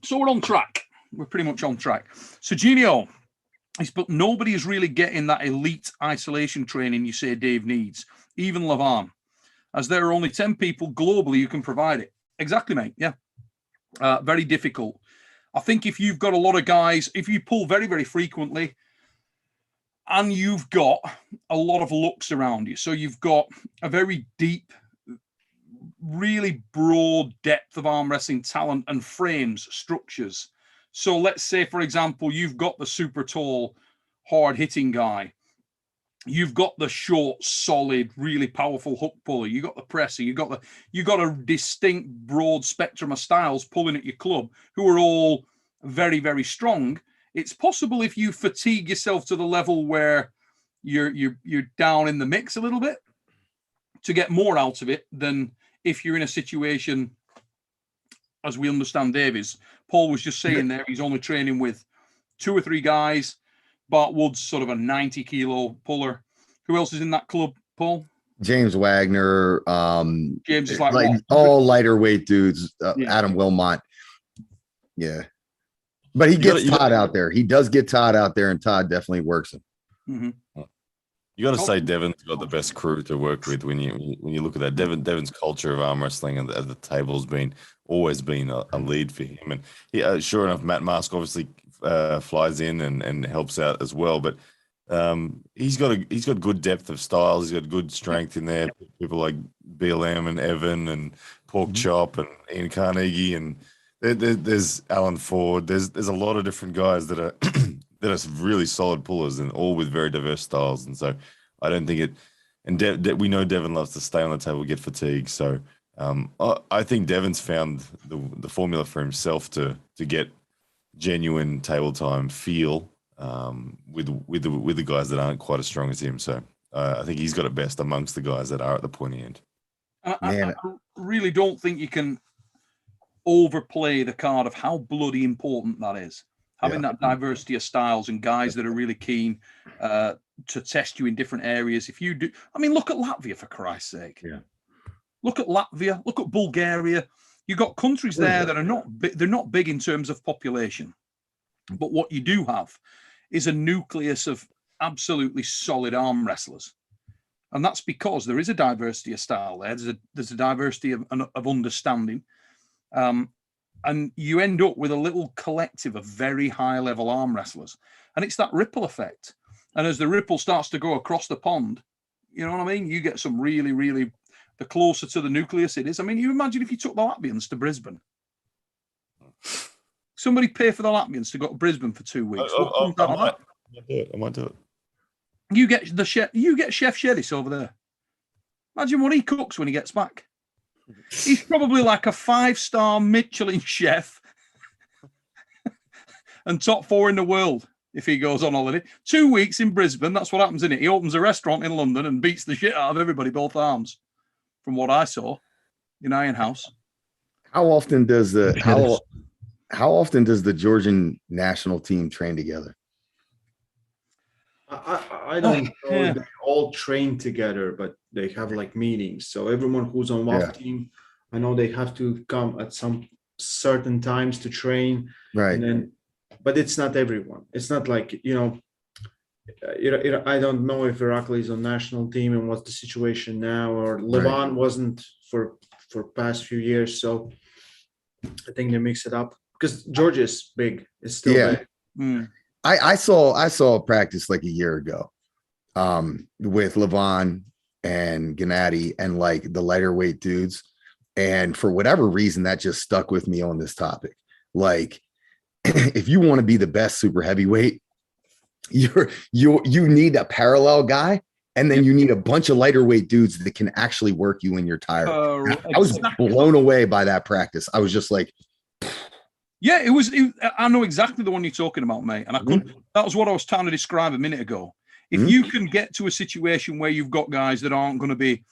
So we're on track. We're pretty much on track. Serginho, but nobody is really getting that elite isolation training you say Dave needs, even Levan, as there are only 10 people globally who can provide it. Exactly, mate. Yeah. Very difficult. I think if you've got a lot of guys, if you pull very, very frequently and you've got a lot of looks around you, so you've got a very deep, really broad depth of arm wrestling talent and frames, structures. So let's say, for example, you've got the super tall, hard hitting guy. You've got the short, solid, really powerful hook puller. You got the presser. You got a distinct, broad spectrum of styles pulling at your club, who are all very, very strong. It's possible if you fatigue yourself to the level where you're down in the mix a little bit to get more out of it than if you're in a situation, as we understand Davies. Paul was just saying there, he's only training with 2 or 3 guys. Bart Wood's sort of a 90-kilo puller. Who else is in that club, Paul? James Wagner. James is like all lighter weight dudes. Adam Wilmot. Yeah. But he gets Todd out there. He does get Todd out there, and Todd definitely works him. Mm-hmm. You got to say Devon's got the best crew to work with when you look at that. Devon's culture of arm wrestling and the table's always been a lead for him. And he, sure enough, Matt Mask obviously flies in and helps out as well. But he's got good depth of styles. He's got good strength in there. People like BLM and Evan and Pork Chop and Ian Carnegie, and there's Alan Ford. There's a lot of different guys that are that are really solid pullers, and all with very diverse styles. And so I don't think it. And we know Devon loves to stay on the table, get fatigued. So I think Devon's found the formula for himself to get genuine table time feel with the guys that aren't quite as strong as him. So I think he's got it best amongst the guys that are at the pointy end. I really don't think you can overplay the card of how bloody important that is. Having that diversity of styles and guys that are really keen to test you in different areas. If you do, I mean, look at Latvia, for Christ's sake. Yeah. Look at Latvia. Look at Bulgaria. You've got countries there that are they're not big in terms of population. But what you do have is a nucleus of absolutely solid arm wrestlers. And that's because there is a diversity of style there. There's a diversity of understanding. And you end up with a little collective of very high-level arm wrestlers. And it's that ripple effect. And as the ripple starts to go across the pond, you know what I mean? You get some really, really, the closer to the nucleus it is. I mean, you imagine if you took the Latvians to Brisbane. Somebody pay for the Latvians to go to Brisbane for 2 weeks. I might do it. You get Chef Shedis over there. Imagine what he cooks when he gets back. He's probably like a 5-star Michelin chef and top 4 in the world if he goes on holiday. 2 weeks in Brisbane, that's what happens, isn't it? He opens a restaurant in London and beats the shit out of everybody, both arms, from what I saw in Iron House. How often does the Georgian national team train together? I don't know if they all train together, but they have like meetings. So everyone who's on WAF team, I know they have to come at some certain times to train. Right. But it's not everyone. It's not like, I don't know if Irakli is on national team and what's the situation now, or Levan wasn't for past few years. So I think they mix it up because Georgia is big. It's still big. Mm. I saw practice like a year ago with Levan and Gennady and like the lighter weight dudes. And for whatever reason, that just stuck with me on this topic. Like, if you want to be the best super heavyweight, you need a parallel guy, and then you need a bunch of lighter weight dudes that can actually work you when you're tired. I was blown away by that practice. I was just like, yeah, it was. I know exactly the one you're talking about, mate. And I couldn't. That was what I was trying to describe a minute ago. If you can get to a situation where you've got guys that aren't going to be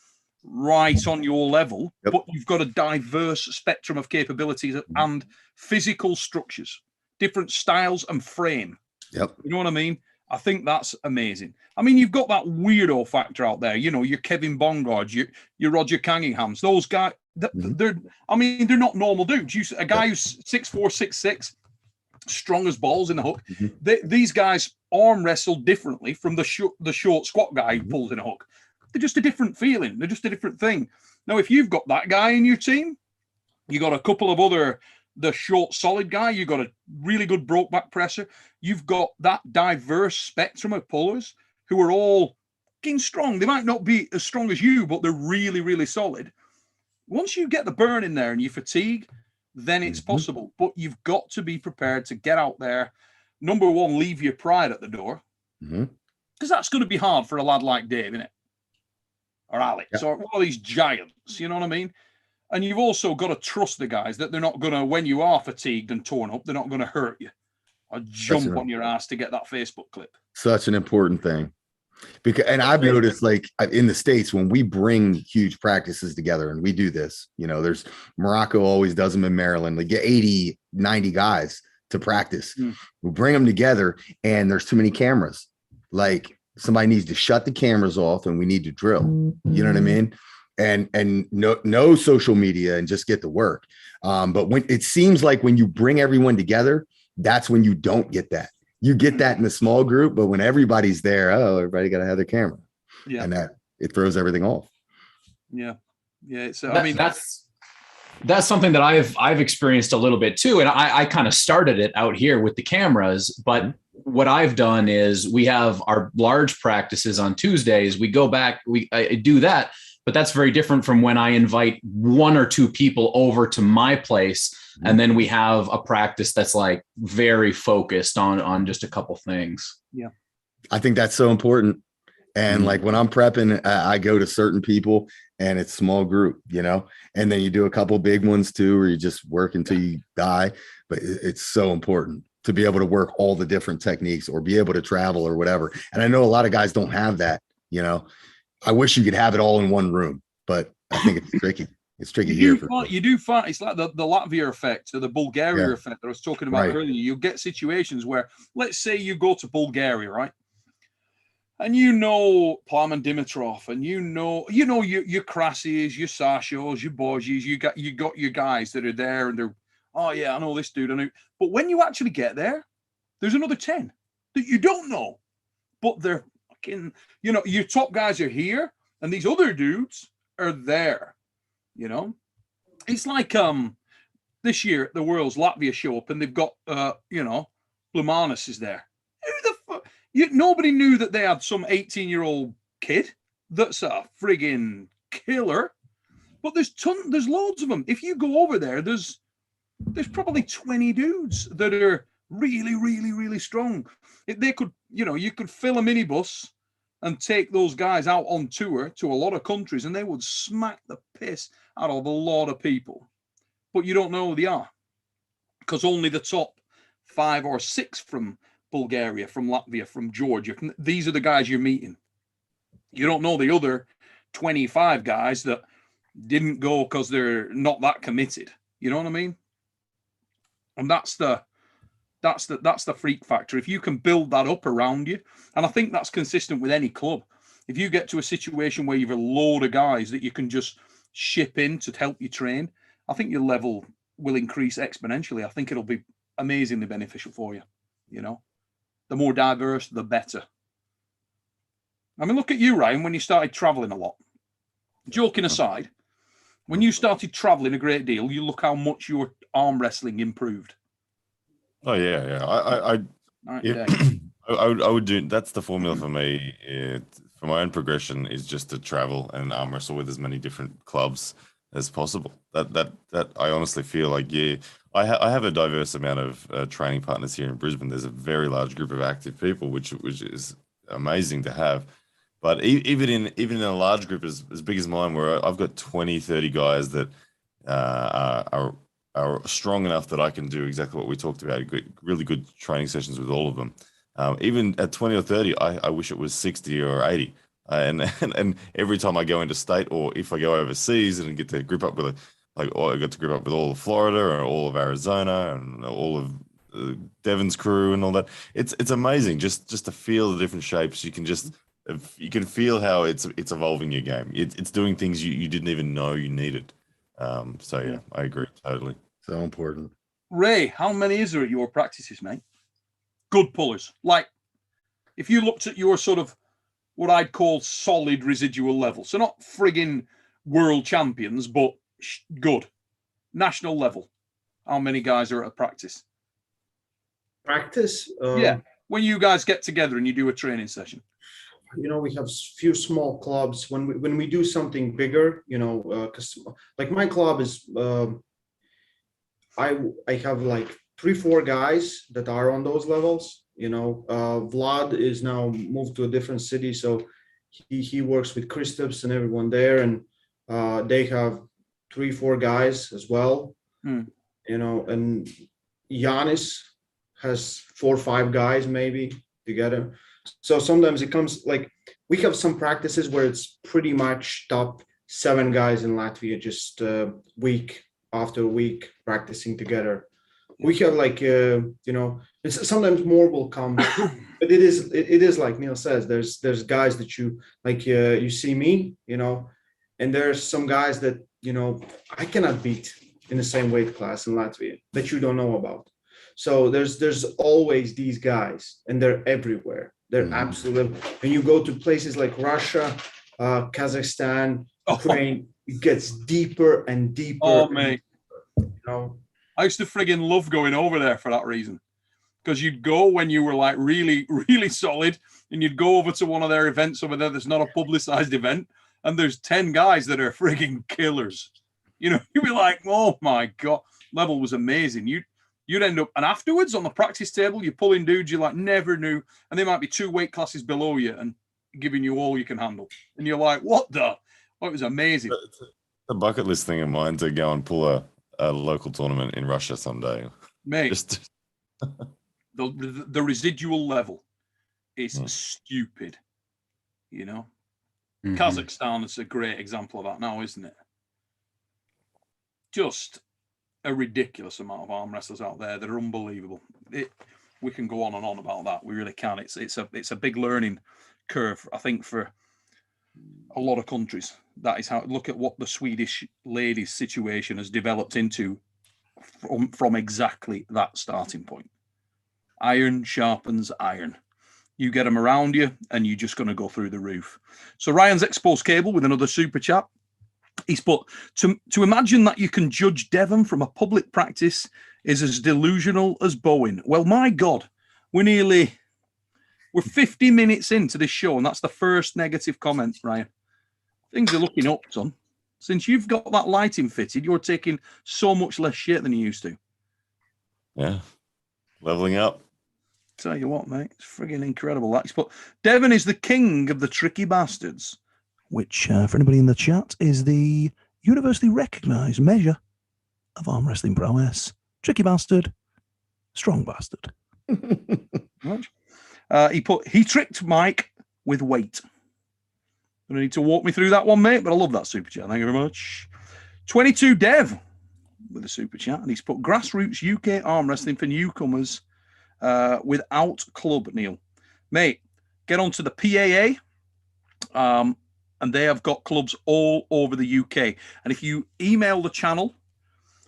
right on your level, Yep. but you've got a diverse spectrum of capabilities and physical structures, different styles and frame. Yep. You know what I mean? I think that's amazing. I mean, you've got that weirdo factor out there. You know, your Kevin Bongards, your Roger Canninghams. Those guys, they're not normal dudes. A guy who's 6'4", 6'6", strong as balls in the hook. These guys arm wrestle differently from the short squat guy who pulls in a hook. They're just a different feeling. They're just a different thing. Now, if you've got that guy in your team, you got a couple of other, the short solid guy, you got a really good broke back presser. You've got that diverse spectrum of pullers who are all fucking strong. They might not be as strong as you, but they're really, really solid. Once you get the burn in there and you fatigue, then it's possible. But you've got to be prepared to get out there. Number one, leave your pride at the door. Because that's going to be hard for a lad like Dave, isn't it? Or Alex, or one of these giants, you know what I mean? And you've also got to trust the guys that they're not going to, when you are fatigued and torn up, they're not going to hurt you or jump on your ass to get that Facebook clip. Such an important thing. Because, and I've noticed, like in the States, when we bring huge practices together and we do this, you know, there's Morocco always does them in Maryland. They get 80, 90 guys to practice. We bring them together and there's too many cameras. Like somebody needs to shut the cameras off and we need to drill. You know what I mean? And no social media and just get to work. But when it seems like when you bring everyone together, that's when you don't get that. You get that in a small group, but when everybody's there, everybody got to have their camera. Yeah. And that it throws everything off. Yeah. Yeah. It's, I mean, that's something that I've experienced a little bit too. And I kind of started it out here with the cameras, but what I've done is we have our large practices on Tuesdays. We go back, I do that, but that's very different from when I invite one or two people over to my place. And then we have a practice that's like very focused on just a couple things. Yeah. I think that's so important. And like when I'm prepping, I go to certain people and it's small group, you know, and then you do a couple big ones too, where you just work until you die. But it's so important to be able to work all the different techniques or be able to travel or whatever. And I know a lot of guys don't have that, you know. I wish you could have it all in one room, but I think it's tricky. It's tricky you do find it's like the Latvia effect or the Bulgaria effect that I was talking about earlier. You get situations where, let's say you go to Bulgaria, right? And you know Plamen Dimitrov, and you know your Krasis, your Sashos, your Borgies, you got your guys that are there, and they're, oh yeah, I know this dude, I know. But when you actually get there, there's another 10 that you don't know, but they're fucking, you know, your top guys are here, and these other dudes are there. You know, it's like this year at the Worlds, Latvia show up and they've got you know, Blumanis is there. Who the fuck? Nobody knew that they had some 18-year-old kid that's a friggin' killer. But there's loads of them. If you go over there, there's probably 20 dudes that are really, really, really strong. If they could, you know, you could fill a minibus and take those guys out on tour to a lot of countries, and they would smack the piss out of a lot of people. But you don't know who they are, because only the top 5 or 6 from Bulgaria, from Latvia, from Georgia, these are the guys you're meeting. You don't know the other 25 guys that didn't go because they're not that committed. You know what I mean? And that's the freak factor. If you can build that up around you, and I think that's consistent with any club. If you get to a situation where you've a load of guys that you can just ship in to help you train, I think your level will increase exponentially. I think it'll be amazingly beneficial for you. You know, the more diverse, the better. I mean, look at you, Ryan, when you started traveling a lot. Joking aside, when you started traveling a great deal, you look how much your arm wrestling improved. Oh yeah. I would do. That's the formula for me. For my own progression is just to travel and arm wrestle with as many different clubs as possible. That I honestly feel like, I have a diverse amount of training partners here in Brisbane. There's a very large group of active people, which is amazing to have. But even in a large group as big as mine, where I've got 20, 30 guys that are strong enough that I can do exactly what we talked about, really good training sessions with all of them. Even at 20 or 30, I wish it was 60 or 80. And every time I go into state, or if I go overseas and get to grip up with or I got to grip up with all of Florida or all of Arizona and all of Devon's crew and all that. It's amazing just to feel the different shapes. You can feel how it's evolving your game. It's doing things you didn't even know you needed. So yeah, I agree totally. So important. Ray, how many is there at your practices, mate? Good pullers. Like, if you looked at your sort of what I'd call solid residual level, so not frigging world champions, but good national level. How many guys are at a practice? Practice? Yeah, when you guys get together and you do a training session. We have few small clubs. When we do something bigger, because like my club is, I have like 3-4 guys that are on those levels. Vlad is now moved to a different city, so he works with Kristaps and everyone there, and they have 3-4 guys as well. And Giannis has 4 or 5 guys maybe together. So sometimes it comes like we have some practices where it's pretty much top 7 guys in Latvia, just week after week practicing together. We have like it's sometimes more will come, but it is like Neil says. There's guys that you like. You see me, and there's some guys that I cannot beat in the same weight class in Latvia that you don't know about. So there's always these guys, and they're everywhere. They're absolutely. When you go to places like Russia, Kazakhstan, Ukraine, it gets deeper and deeper. Oh, mate. Deeper, I used to friggin' love going over there for that reason. Because you'd go when you were like really, really solid, and you'd go over to one of their events over there that's not a publicized event, and there's 10 guys that are friggin' killers. You'd be like, oh my God, level was amazing. You'd end up, and afterwards on the practice table, you're pulling dudes you like never knew, and they might be 2 weight classes below you and giving you all you can handle. And you're like, what the? Oh, it was amazing. It's a bucket list thing of mine to go and pull a local tournament in Russia someday. Mate, the residual level is stupid, Kazakhstan is a great example of that now, isn't it? Just a ridiculous amount of arm wrestlers out there that are unbelievable. We can go on and on about that. We really can. It's a big learning curve, I think, for a lot of countries. That is how, look at what the Swedish ladies situation has developed into from exactly that starting point. Iron sharpens iron. You get them around you and you're just going to go through the roof. So Ryan's exposed cable with another super chat. He's put, to imagine that you can judge Devon from a public practice is as delusional as Bowen. Well, my God, we're 50 minutes into this show, and that's the first negative comment, Ryan. Things are looking up, son. Since you've got that lighting fitted, you're taking so much less shit than you used to. Yeah, leveling up. Tell you what, mate, it's friggin' incredible. That's put, Devon is the king of the tricky bastards, which, for anybody in the chat, is the universally recognised measure of arm wrestling prowess. Tricky bastard, strong bastard. Right. He tricked Mike with weight. You don't need to walk me through that one, mate, but I love that super chat. Thank you very much. 22 Dev with a super chat, and he's put grassroots UK arm wrestling for newcomers without club, Neil. Mate, get onto the PAA. And they have got clubs all over the UK. And if you email the channel,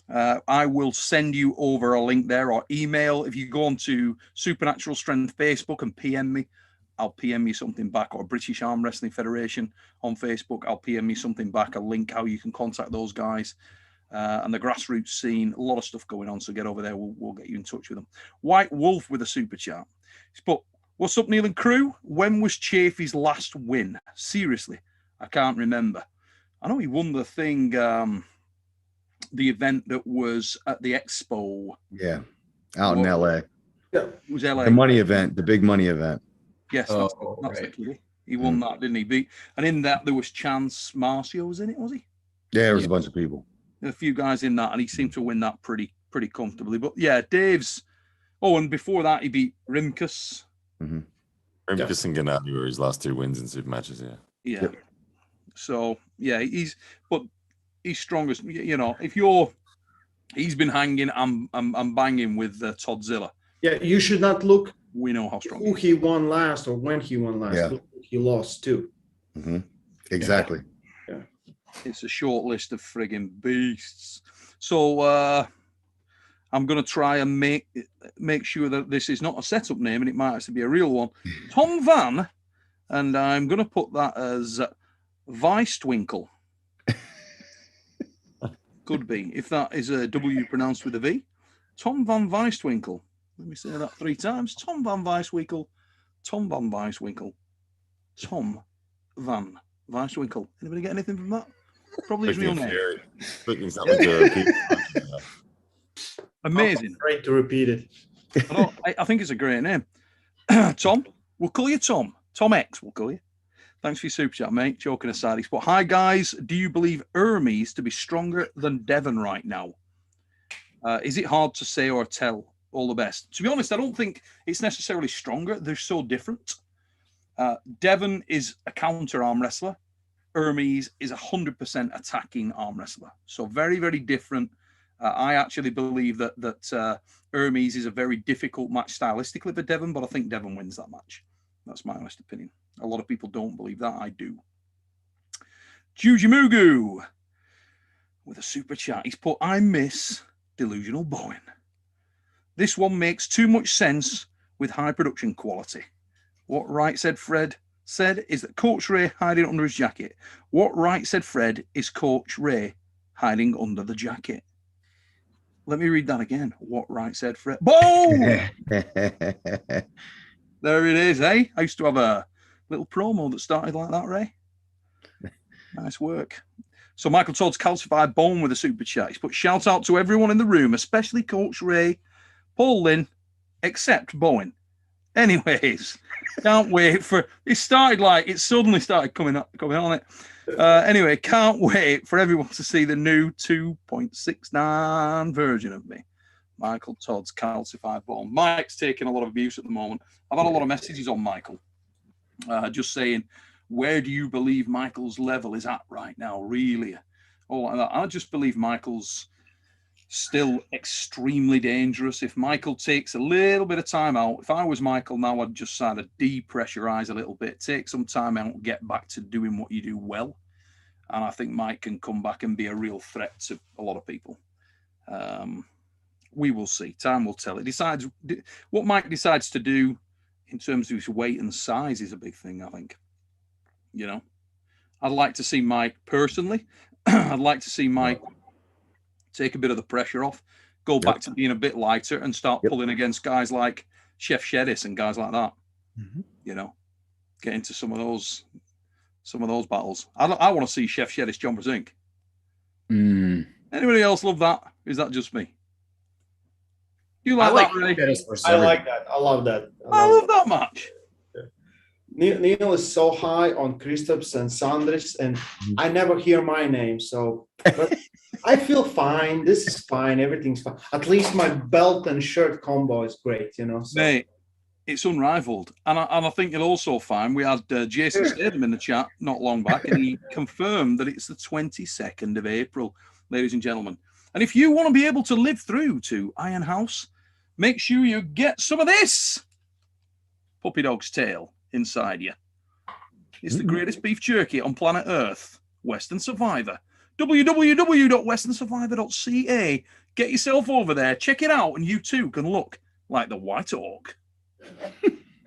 I will send you over a link there, or email. If you go on to Supernatural Strength Facebook and PM me, I'll PM you something back, or British Arm Wrestling Federation on Facebook, I'll PM you something back, a link how you can contact those guys. And the grassroots scene, a lot of stuff going on, so get over there. We'll get you in touch with them. White Wolf with a super chat. He's put, what's up, Neil and crew? When was Chafee's last win? Seriously, I can't remember. I know he won the thing, the event that was at the Expo. Yeah, out in LA. Yeah, it was LA. The money event, the big money event. Yes, that's the kid. He won that, didn't he? And in that, there was Chance Marcio, was in it, was he? Yeah, there was a bunch of people. A few guys in that, and he seemed to win that pretty comfortably. But yeah, Dave's. Oh, and before that, he beat Rimkus. Rimkus and Gennady were his last 2 wins in super matches. Yeah. Yeah. Yep. So yeah, he's strongest. You know, he's been hanging. I'm banging with Toddzilla. Yeah, you should not look We know how strong who he won last or when he won last. Yeah. Look who he lost to. Mm-hmm. Exactly. Yeah. It's a short list of friggin' beasts. So I'm going to try and make sure that this is not a setup name and it might actually be a real one. Tom Van, and I'm going to put that as Weisstwinkle. Could be, if that is a W pronounced with a V. Tom Van Weisstwinkle. Let me say that 3 times. Tom Van Weisstwinkle. Tom Van Weisstwinkle. Tom Van Weisstwinkle. Anybody get anything from that? Probably his real name. Amazing. Great to repeat it. I think it's a great name. Tom, we'll call you Tom. Tom X, we'll call you. Thanks for your super chat, mate. Joking aside, he's put, hi guys, do you believe Hermes to be stronger than Devon right now? Is it hard to say or tell? All the best. To be honest, I don't think it's necessarily stronger. They're so different. Devon is a counter arm wrestler. Hermes is 100% attacking arm wrestler. So very, very different. I actually believe that Hermes is a very difficult match stylistically for Devon, but I think Devon wins that match. That's my honest opinion. A lot of people don't believe that. I do. Jujimugu with a super chat. He's put, I miss Delusional Bowen. This one makes too much sense with high production quality. What Right Said Fred said is that Coach Ray hiding under his jacket. What Right Said Fred is Coach Ray hiding under the jacket. Let me read that again. What Right Said Fred. Boom! There it is, eh? I used to have a little promo that started like that, Ray. Nice work. So Michael Todd's calcified bone with a super chat. He's put shout out to everyone in the room, especially Coach Ray, Paul Lynn, except Bowen. Anyways, can't wait for it. Suddenly started coming on it. Anyway, can't wait for everyone to see the new 2.69 version of me. Michael Todd's calcified bone. Mike's taking a lot of abuse at the moment. I've had a lot of messages on Michael, just saying, where do you believe Michael's level is at right now? Really? All like that. I just believe Michael's still extremely dangerous. If Michael takes a little bit of time out, if I was Michael now, I'd just sort of depressurize a little bit, take some time out, get back to doing what you do well. And I think Mike can come back and be a real threat to a lot of people. We will see. Time will tell. It decides what Mike decides to do in terms of his weight and size is a big thing, I think. You know, I'd like to see Mike personally. I'd like to see Mike take a bit of the pressure off, go back to being a bit lighter and start pulling against guys like Chef Shedis and guys like that. Mm-hmm. You know, get into some of those battles. I want to see Chef Shedis John Brasink. Anybody else love that? Is that just me? You like that, Ray? I like that. I love that. I love that match. Neil is so high on Kristaps and Sanders, and I never hear my name. So but I feel fine. This is fine. Everything's fine. At least my belt and shirt combo is great, you know. So. Mate, it's unrivaled. And I think you'll also find we had Jason Statham in the chat not long back, and he confirmed that it's the 22nd of April, ladies and gentlemen. And if you want to be able to live through to Iron House, make sure you get some of this puppy dog's tail inside you. It's the greatest beef jerky on planet Earth. Western Survivor. www.westernsurvivor.ca. Get yourself over there, check it out, and you too can look like the White Orc.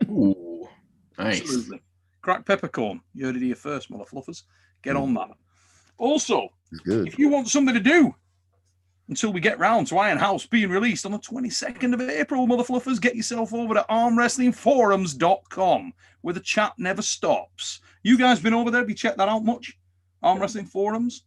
Ooh, nice. Absolutely. Cracked peppercorn. You heard it here first, mother fluffers. Get on that. Also, if you want something to do until we get round to Iron House being released on the 22nd of April, mother fluffers, get yourself over to armwrestlingforums.com where the chat never stops. You guys been over there? Have you checked that out much? Arm Wrestling Forums?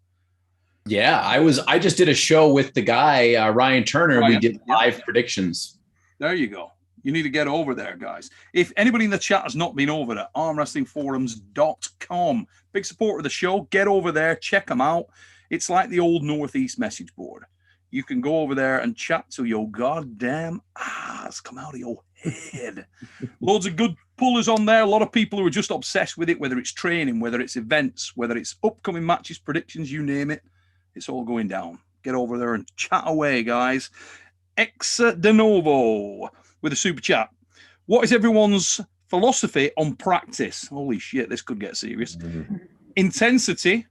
Yeah, I just did a show with the guy, Ryan Turner. We did live predictions. There you go. You need to get over there, guys. If anybody in the chat has not been over to armwrestlingforums.com, big supporter of the show, get over there, check them out. It's like the old Northeast message board. you can go over there and chat till your goddamn ass come out of your head. Loads of good pullers on there. A lot of people who are just obsessed with it, whether it's training, whether it's events, whether it's upcoming matches, predictions, you name it. It's all going down. Get over there and chat away, guys. Ex de novo with a super chat. What is everyone's philosophy on practice? Holy shit, this could get serious. Intensity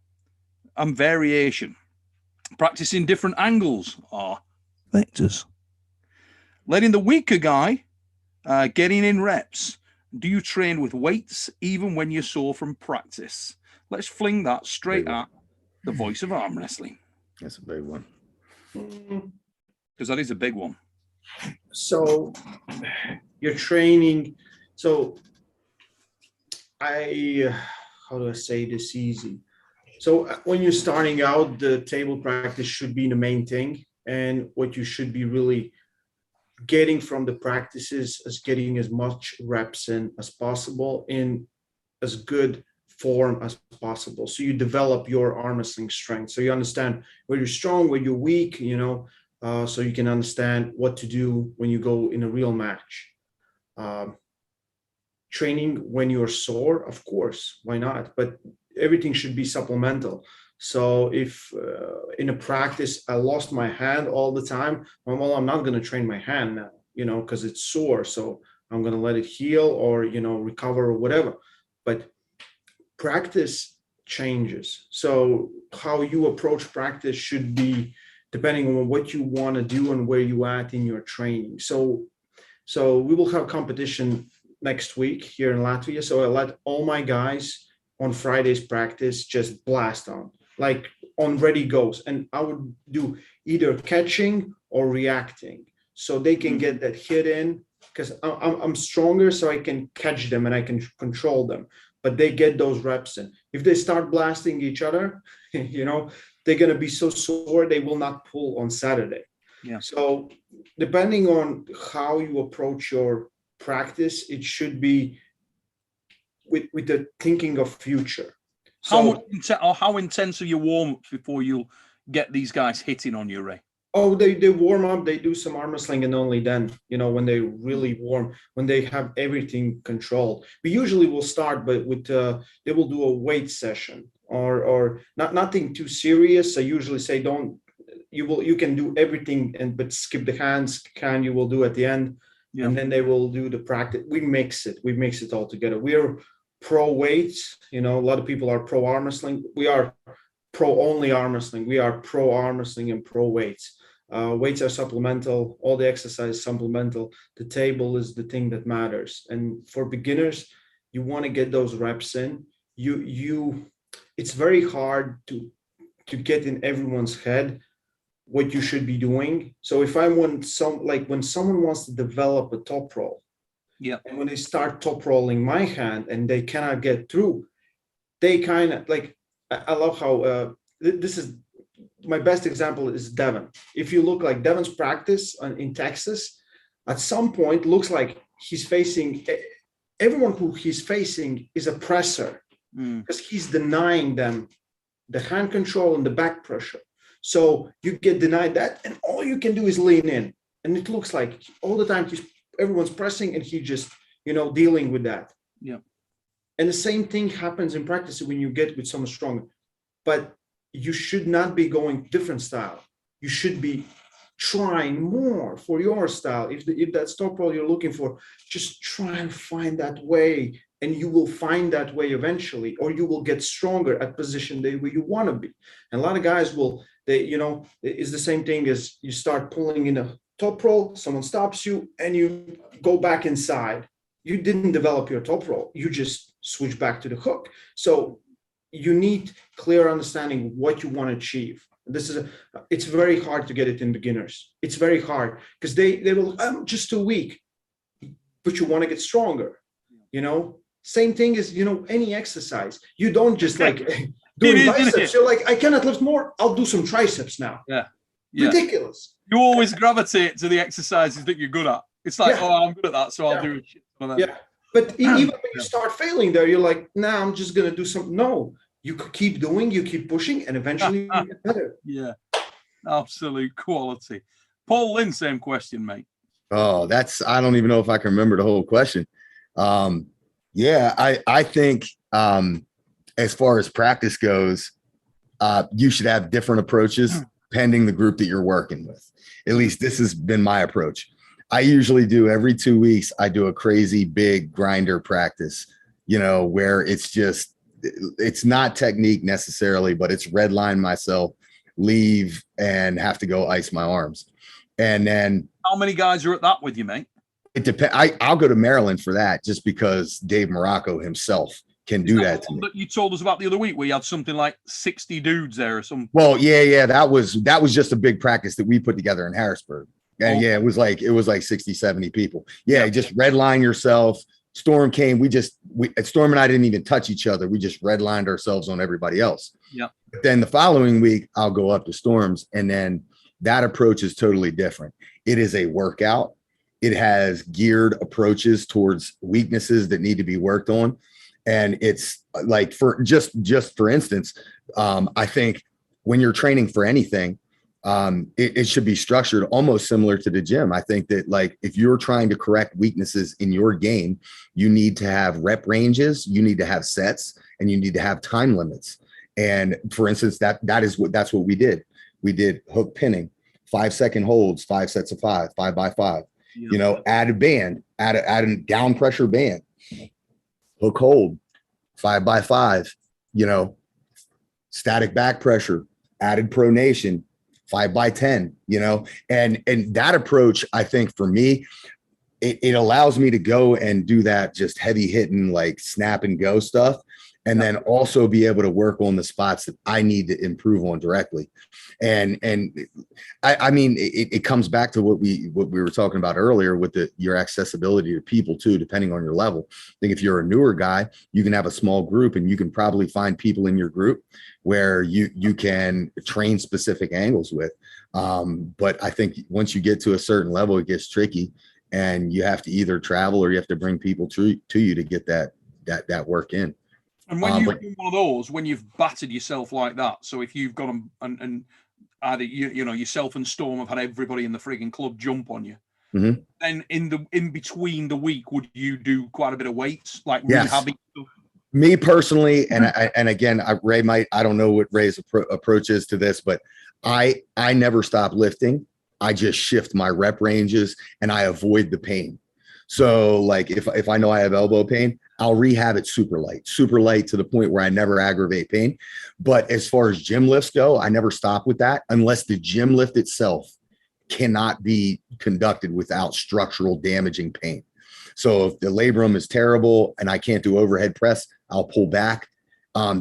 and variation. Practicing different angles are vectors. Letting the weaker guy getting in reps. Do you train with weights even when you're sore from practice? Let's fling that straight at the voice of arm wrestling. That's a big one. Because that is a big one. So you're training. So how do I say this easy? So when you're starting out, the table practice should be the main thing. And what you should be really getting from the practices is getting as much reps in as possible in as good form as possible. So you develop your arm wrestling strength. So you understand where you're strong, where you're weak, so you can understand what to do when you go in a real match. Training when you're sore, of course, why not? But everything should be supplemental. So if in a practice I lost my hand all the time, well, I'm not going to train my hand now, because it's sore. So I'm going to let it heal or, recover or whatever. But practice changes. So how you approach practice should be depending on what you want to do and where you at in your training. So we will have competition next week here in Latvia. So I let all my guys on Friday's practice just blast on, like on ready goes. And I would do either catching or reacting. So they can get that hit in because I'm stronger, so I can catch them and I can control them. But they get those reps in. If they start blasting each other, they're going to be so sore, they will not pull on Saturday. Yeah. So depending on how you approach your practice, it should be with the thinking of future. How intense are your warm-ups before you get these guys hitting on you, Ray? Oh, they warm up, they do some arm wrestling, and only then, when they really warm, when they have everything controlled. We usually will start, but with they will do a weight session or nothing too serious. I usually say you can do everything but skip the hands. You will do at the end, and then they will do the practice. We mix it all together. We're pro weights. A lot of people are pro arm wrestling. We are pro only arm wrestling. We are pro arm wrestling and pro weights. Weights are supplemental. All the exercise supplemental. The table is the thing that matters. And for beginners, you want to get those reps in. It's very hard to get in everyone's head what you should be doing. So if I want when someone wants to develop a top roll, and when they start top rolling my hand and they cannot get through, they kind of I love how this is my best example is Devon. If you look like Devon's practice in Texas, at some point looks like he's facing everyone who he's facing is a presser because he's denying them the hand control and the back pressure. So you get denied that, and all you can do is lean in, and it looks like all the time everyone's pressing and he just dealing with that. Yeah. And the same thing happens in practice when you get with someone stronger. But you should not be going different style. You should be trying more for your style. If that's top roll you're looking for, just try and find that way, and you will find that way eventually, or you will get stronger at position where you want to be. And a lot of guys it's the same thing as you start pulling in a top roll, someone stops you, and you go back inside. You didn't develop your top roll. You just switch back to the hook. So you need clear understanding what you want to achieve. It's very hard to get it in beginners. It's very hard because they will, I'm just too weak, but you want to get stronger, same thing as, any exercise. You don't just doing biceps. You're like, I cannot lift more. I'll do some triceps now. Yeah. Ridiculous. You always gravitate to the exercises that you're good at. It's like, I'm good at that, so I'll do it. Yeah. But even when you start failing there, you're like, nah, I'm just going to do something. No, you keep doing, you keep pushing, and eventually you get better. Yeah. Absolute quality. Paul Lynn, same question, mate. Oh, I don't even know if I can remember the whole question. Yeah, I think as far as practice goes, you should have different approaches pending the group that you're working with. At least this has been my approach. I usually do every 2 weeks, I do a crazy big grinder practice, where it's not technique necessarily, but it's redline myself, leave, and have to go ice my arms. And then how many guys are at that with you, mate? It depends. I'll go to Maryland for that just because Dave Morocco himself can do that to me. That you told us about the other week where you had something like 60 dudes there or something. Well, yeah. That was just a big practice that we put together in Harrisburg. And yeah, it was like 60, 70 people. Yeah, just redline yourself. Storm came. Storm and I didn't even touch each other. We just redlined ourselves on everybody else. Yeah. But then the following week, I'll go up to Storm's, and then that approach is totally different. It is a workout. It has geared approaches towards weaknesses that need to be worked on. And it's like, for for instance, I think when you're training for anything, it should be structured almost similar to the gym. I think that, like, if you're trying to correct weaknesses in your game, you need to have rep ranges, you need to have sets, and you need to have time limits. And for instance, that's what we did. We did hook pinning, 5-second holds, 5 sets of 5 by 5. Add a band, add a down pressure band, hook hold, 5 by 5, static back pressure, added pronation, 5 by 10, and that approach, I think for me, it allows me to go and do that just heavy hitting, like snap and go stuff. And then also be able to work on the spots that I need to improve on directly. And I mean, it comes back to what we were talking about earlier with your accessibility to people too, depending on your level. I think if you're a newer guy, you can have a small group and you can probably find people in your group where you can train specific angles with. But I think once you get to a certain level, it gets tricky, and you have to either travel or you have to bring people to you to get that work in. And when you've done one of those, when you've battered yourself like that, so if you've got them and either yourself and Storm have had everybody in the frigging club jump on you, then in between the week, would you do quite a bit of weights, like rehabbing stuff? Me personally, and again, Ray might, I don't know what Ray's approach is to this, but I never stop lifting. I just shift my rep ranges and I avoid the pain. So like if I know I have elbow pain, I'll rehab it super light to the point where I never aggravate pain. But as far as gym lifts go, I never stop with that unless the gym lift itself cannot be conducted without structural damaging pain. So if the labrum is terrible and I can't do overhead press, I'll pull back.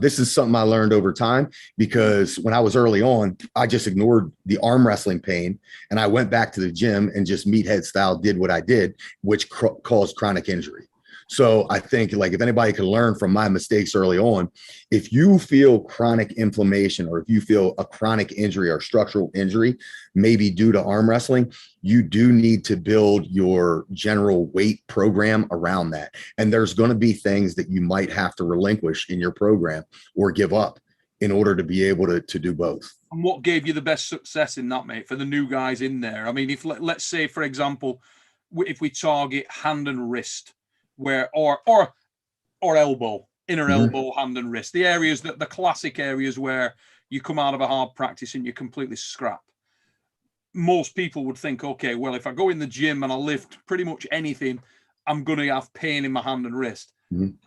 This is something I learned over time, because when I was early on, I just ignored the arm wrestling pain and I went back to the gym and just meathead style did what I did, which caused chronic injury. So I think, like, if anybody can learn from my mistakes early on, if you feel chronic inflammation or if you feel a chronic injury or structural injury, maybe due to arm wrestling, you do need to build your general weight program around that. And there's going to be things that you might have to relinquish in your program or give up in order to be able to do both. And what gave you the best success in that, mate, for the new guys in there? I mean, if let's say, for example, if we target hand and wrist, or elbow, inner elbow, hand and wrist, the areas the classic areas where you come out of a hard practice and you're completely scrapped. Most people would think, okay, well, if I go in the gym and I lift pretty much anything, I'm going to have pain in my hand and wrist.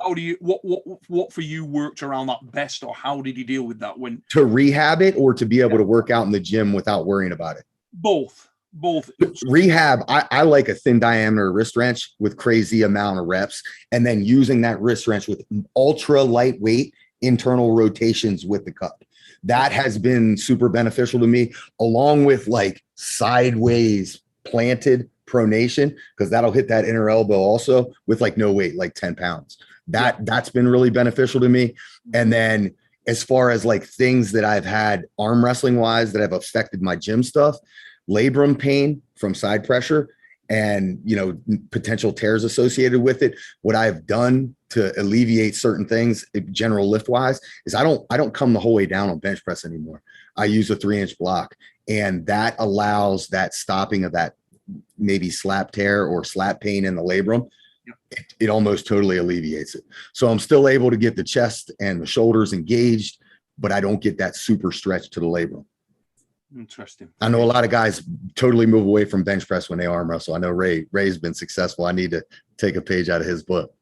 How do you, what for you worked around that best, or how did you deal with that? When to rehab it or to be able to work out in the gym without worrying about it? Both. Rehab, I like a thin diameter wrist wrench with crazy amount of reps, and then using that wrist wrench with ultra lightweight internal rotations with the cup. That has been super beneficial to me, along with like sideways planted pronation, because that'll hit that inner elbow also with like no weight, like 10 pounds. That's been really beneficial to me. And then as far as like things that I've had arm wrestling wise that have affected my gym stuff, labrum pain from side pressure and, potential tears associated with it. What I've done to alleviate certain things, general lift wise, is I don't come the whole way down on bench press anymore. I use a 3-inch block, And that allows that stopping of that maybe slap tear or slap pain in the labrum. It almost totally alleviates it. So I'm still able to get the chest and the shoulders engaged, but I don't get that super stretch to the labrum. Interesting. I know a lot of guys totally move away from bench press when they arm wrestle. I know Ray's been successful. I need to take a page out of his book.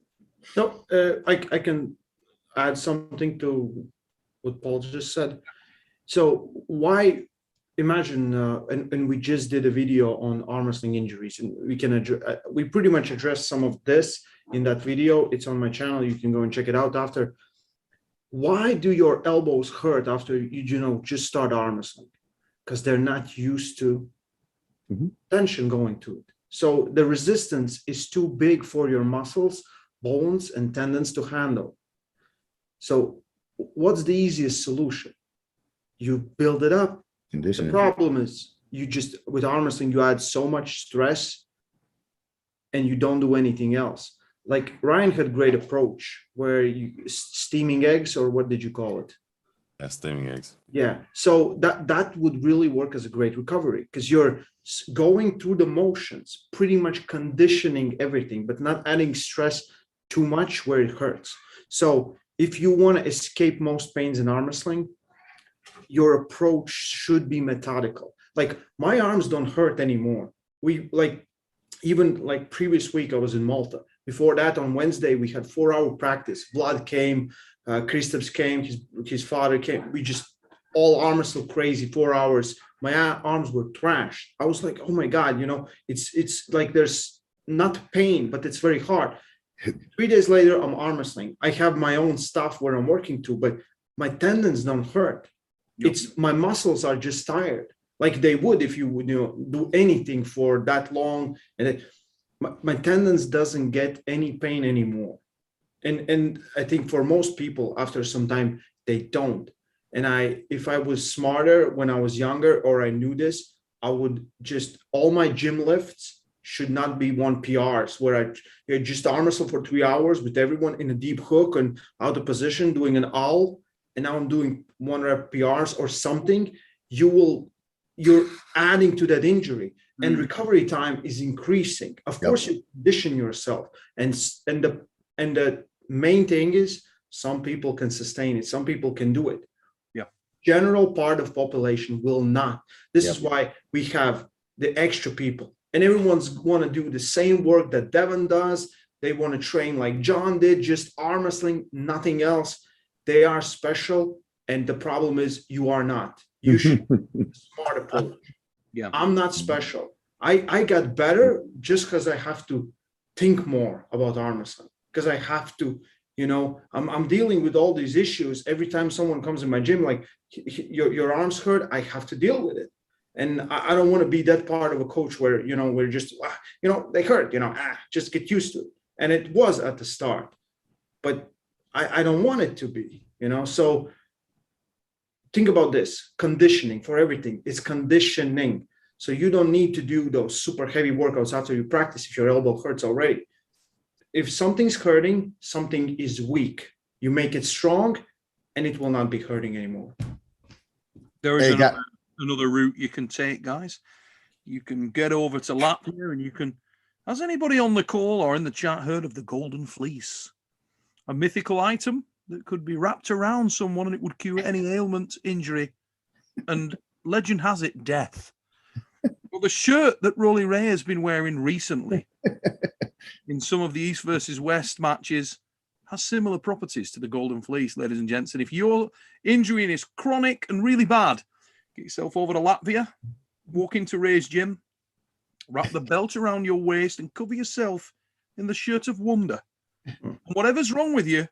No, I can add something to what Paul just said. So why imagine, and we just did a video on arm wrestling injuries, and we pretty much addressed some of this in that video. It's on my channel. You can go and check it out after. Why do your elbows hurt after you just start arm wrestling? Because they're not used to tension going to it. So the resistance is too big for your muscles, bones, and tendons to handle. So what's the easiest solution? You build it up. The problem is with arm wrestling, you add so much stress and you don't do anything else. Like Ryan had great approach where steaming eggs, or what did you call it? Yeah, steaming eggs. Yeah. So that would really work as a great recovery, because you're going through the motions, pretty much conditioning everything, but not adding stress too much where it hurts. So if you want to escape most pains in arm wrestling, your approach should be methodical. Like my arms don't hurt anymore. Even previous week I was in Malta. Before that, on Wednesday, we had 4-hour practice. Vlad came, Kristaps came, his father came. We just all arm wrestled crazy 4 hours. My arms were trashed. I was like, oh my God, it's like there's not pain, but it's very hard. 3 days later, I'm arm wrestling. I have my own stuff where I'm working to, but my tendons don't hurt. It's my muscles are just tired, like they would if you would do anything for that long. And my tendons doesn't get any pain anymore. And I think for most people, after some time, they don't. And if I was smarter when I was younger, or I knew this, I would all my gym lifts should not be 1 PRs where I just arm wrestle for 3 hours with everyone in a deep hook and out of position doing an owl. And now I'm doing 1 rep PRs or something. You're adding to that injury, and recovery time is increasing. Of course, you condition yourself, and the main thing is some people can sustain it, some people can do it. Yeah, general part of population will not. This is why we have the extra people, and everyone's want to do the same work that Devon does. They want to train like John did, just arm wrestling, nothing else. They are special, and the problem is you are not. You should smart approach. Yeah, I'm not special. I got better just because I have to think more about arm wrestling, because I have to, I'm dealing with all these issues. Every time someone comes in my gym, like your arms hurt, I have to deal with it. And I don't want to be that part of a coach where, we're just, they hurt, just get used to it. And it was at the start, but I don't want it to be, so think about this. Conditioning for everything is conditioning. So you don't need to do those super heavy workouts after you practice if your elbow hurts already. If something's hurting, something is weak. You make it strong, and it will not be hurting anymore. There is another route you can take, guys. You can get over to Latvia, and you can. Has anybody on the call or in the chat heard of the Golden Fleece? A mythical item that could be wrapped around someone and it would cure any ailment, injury, and legend has it, death. But the shirt that Rolly Ray has been wearing recently in some of the East versus West matches has similar properties to the Golden Fleece, ladies and gents. And if your injury is chronic and really bad, get yourself over to Latvia, walk into Ray's gym, wrap the belt around your waist and cover yourself in the shirt of wonder. And whatever's wrong with you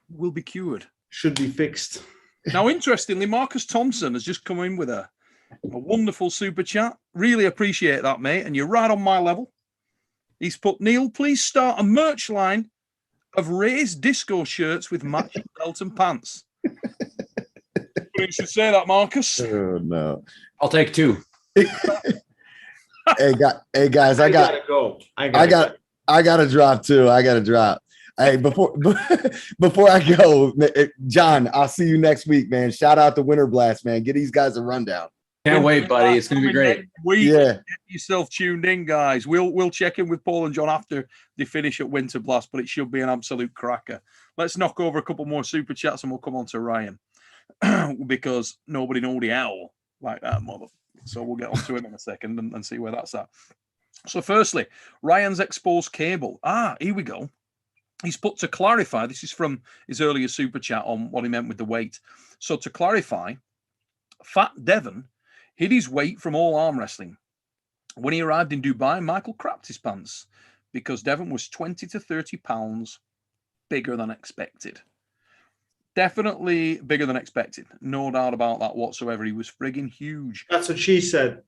will be cured. Should be fixed. Now, interestingly, Marcus Thompson has just come in with a wonderful super chat. Really appreciate that, mate. And you're right on my level. He's put, Neil, please start a merch line of Ray's disco shirts with matching belt and pants. You should say that, Marcus. Oh, no. I'll take 2. Hey, guys, I gotta go. I gotta drop too. I gotta drop. Hey, before I go, John, I'll see you next week, man. Shout out to Winter Blast, man. Get these guys a rundown. Can't wait, buddy. It's going to be great. Get yourself tuned in, guys. We'll check in with Paul and John after they finish at Winter Blast, but it should be an absolute cracker. Let's knock over a couple more super chats and we'll come on to Ryan because nobody know the owl like that mother. So we'll get on to him in a second and see where that's at. So firstly, Ryan's exposed cable. Here we go. He's put to clarify, this is from his earlier super chat on what he meant with the weight. So to clarify, Fat Devon hid his weight from all arm wrestling. When he arrived in Dubai, Michael crapped his pants because Devon was 20 to 30 pounds bigger than expected. Definitely bigger than expected. No doubt about that whatsoever. He was frigging huge. That's what she said.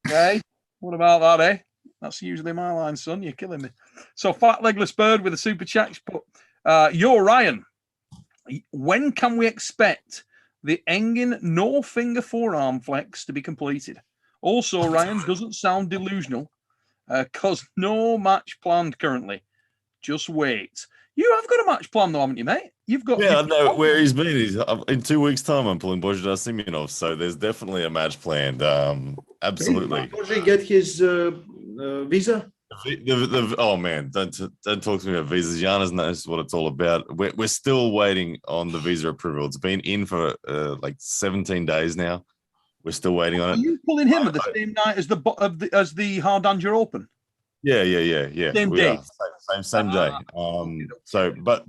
Okay. What about that, eh? That's usually my line, son. You're killing me. So Fat Legless Bird with a super chat. Put, Ryan, when can we expect the Engen no finger forearm flex to be completed? Also, Ryan doesn't sound delusional because no match planned currently. Just wait. You have got a match planned though, haven't you, mate? You've got. Yeah, I know where he's been. He's in 2 weeks' time. I'm pulling Bozhidar Simonov, so there's definitely a match planned. Absolutely. Did Bozhi get his visa? Oh man, don't talk to me about visas. Giannis knows what it's all about. We're still waiting on the visa approval. It's been in for like 17 days now. We're still waiting on it. Are you pulling him at the same night as the Hardanger Open? Yeah. Same day. Same day. So, but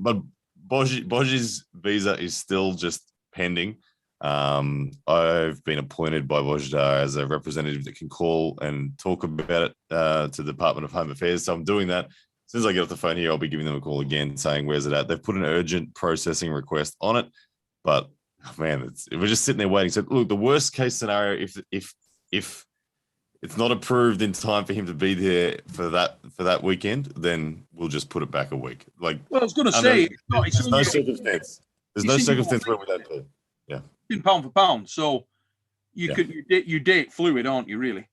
Bozhi's visa is still just pending. I've been appointed by Bozhidar as a representative that can call and talk about it to the Department of Home Affairs. So I'm doing that. As soon as I get off the phone here, I'll be giving them a call again saying, where's it at? They've put an urgent processing request on it, but man, we're just sitting there waiting. So look, the worst case scenario, if it's not approved in time for him to be there for that weekend, then we'll just put it back a week. Like, well, I was going to say, there's no circumstance. There's no circumstance where we don't do it. Yeah. Pound for pound. So you date fluid, aren't you, really?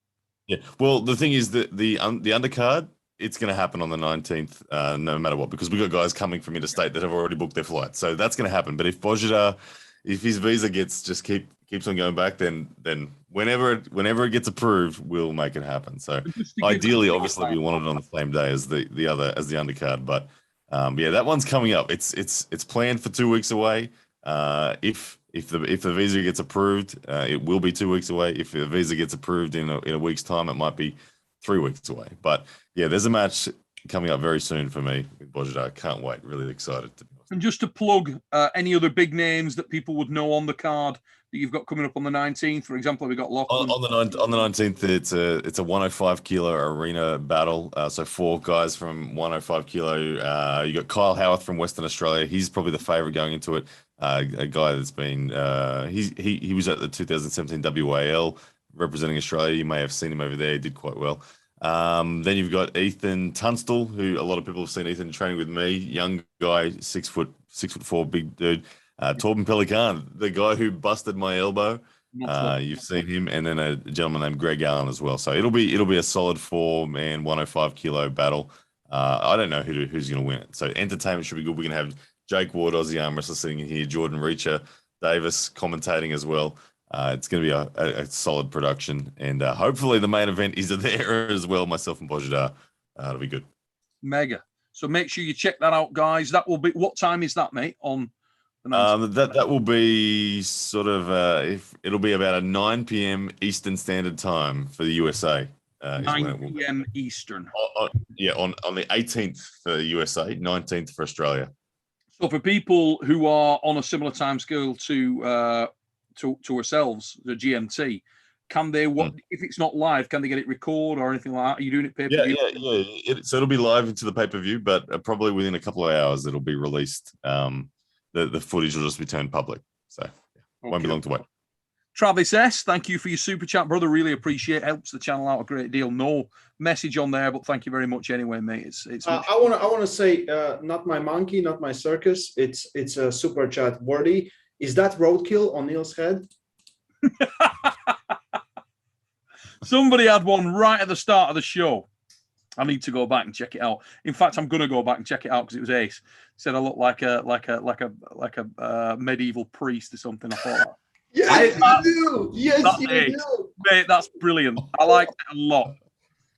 Yeah. Well, the thing is that the undercard, it's going to happen on the 19th, no matter what, because we got guys coming from interstate that have already booked their flight. So that's going to happen. But if Bozhidar, if his visa keeps on going back, then whenever it gets approved, we'll make it happen. So ideally, obviously, we want it on the same day as the undercard. But yeah, that one's coming up. It's planned for 2 weeks away. If the visa gets approved, it will be 2 weeks away. If the visa gets approved in a week's time, it might be 3 weeks away. But yeah, there's a match coming up very soon for me with Bozhidar. Can't wait. Really excited. And just to plug any other big names that people would know on the card that you've got coming up on the 19th. For example, we got Lachlan. On the 19th, it's a 105 kilo arena battle. So 4 guys from 105 kilo. You got Kyle Howarth from Western Australia. He's probably the favorite going into it. A guy that's been he was at the 2017 WAL representing Australia. You may have seen him over there. He did quite well. Then you've got Ethan Tunstall, who a lot of people have seen Ethan training with me. Young guy, 6'4", big dude. Torben Pelican, the guy who busted my elbow. You've seen him, and then a gentleman named Greg Allen as well. So it'll be a solid 4-man 105 kilo battle. I don't know who's going to win it. So entertainment should be good. We're going to have Jake Ward, Aussie arm wrestler, sitting in here. Jordan Reacher, Davis commentating as well. It's going to be a solid production, and hopefully the main event is there as well. Myself and Bozhidar, it'll be good. Mega. So make sure you check that out, guys. That will be, what time is that, mate? On the 19th? That will be sort of it'll be about a 9 p.m. Eastern Standard Time for the USA. 9 p.m. Eastern. On the 18th for the USA, 19th for Australia. So for people who are on a similar time scale to ourselves, the GMT, can they if it's not live, can they get it recorded or anything like that? Are you doing it pay-per-view? Yeah. So it'll be live into the pay-per-view, but probably within a couple of hours it'll be released. The footage will just be turned public. So won't be long to wait. Travis S, thank you for your super chat, brother. Really appreciate it. Helps the channel out a great deal. No message on there, but thank you very much anyway, mate. It's I want to say, not my monkey, not my circus. It's a super chat worthy. Is that roadkill on Neil's head? Somebody had one right at the start of the show. I need to go back and check it out. In fact, I'm going to go back and check it out because it was Ace. Said I look like a medieval priest or something. I thought. Yes, you do. Yes, you do. Mate, that's brilliant. I like it a lot.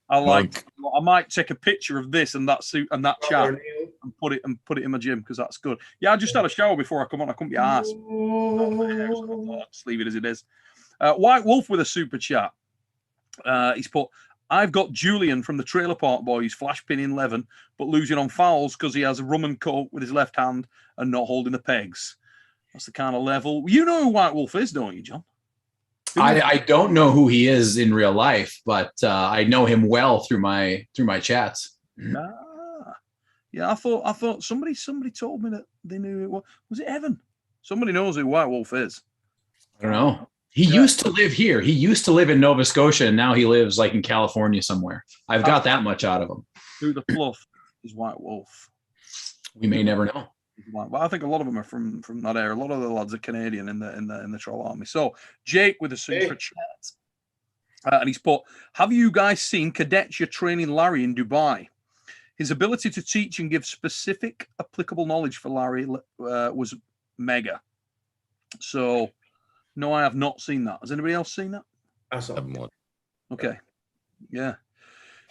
I might take a picture of this and that suit and that chat and put it in my gym because that's good. Yeah, I just had a shower before I come on. I couldn't be arsed. I'll just leave it as it is. White Wolf with a super chat. He's put, I've got Julian from the Trailer Park Boys flash pinning Levin, but losing on fouls because he has a rum and coke with his left hand and not holding the pegs. That's the kind of level. You know who White Wolf is, don't you, John? I don't know who he is in real life, but I know him well through my chats. Yeah, I thought somebody told me that they knew it. Was it Evan? Somebody knows who White Wolf is. I don't know. He used to live here. He used to live in Nova Scotia, and now he lives like in California somewhere. I've got that much out of him. Who the fluff is White Wolf? We may never know. Well, I think a lot of them are from that area. A lot of the lads are Canadian in the Troll Army. So Jake with a super chat, and he's put, have you guys seen Kadetcha training Larry in Dubai? His ability to teach and give specific applicable knowledge for Larry was mega. So no, I have not seen that. Has anybody else seen that? I saw Haven't watched. Okay. Yeah.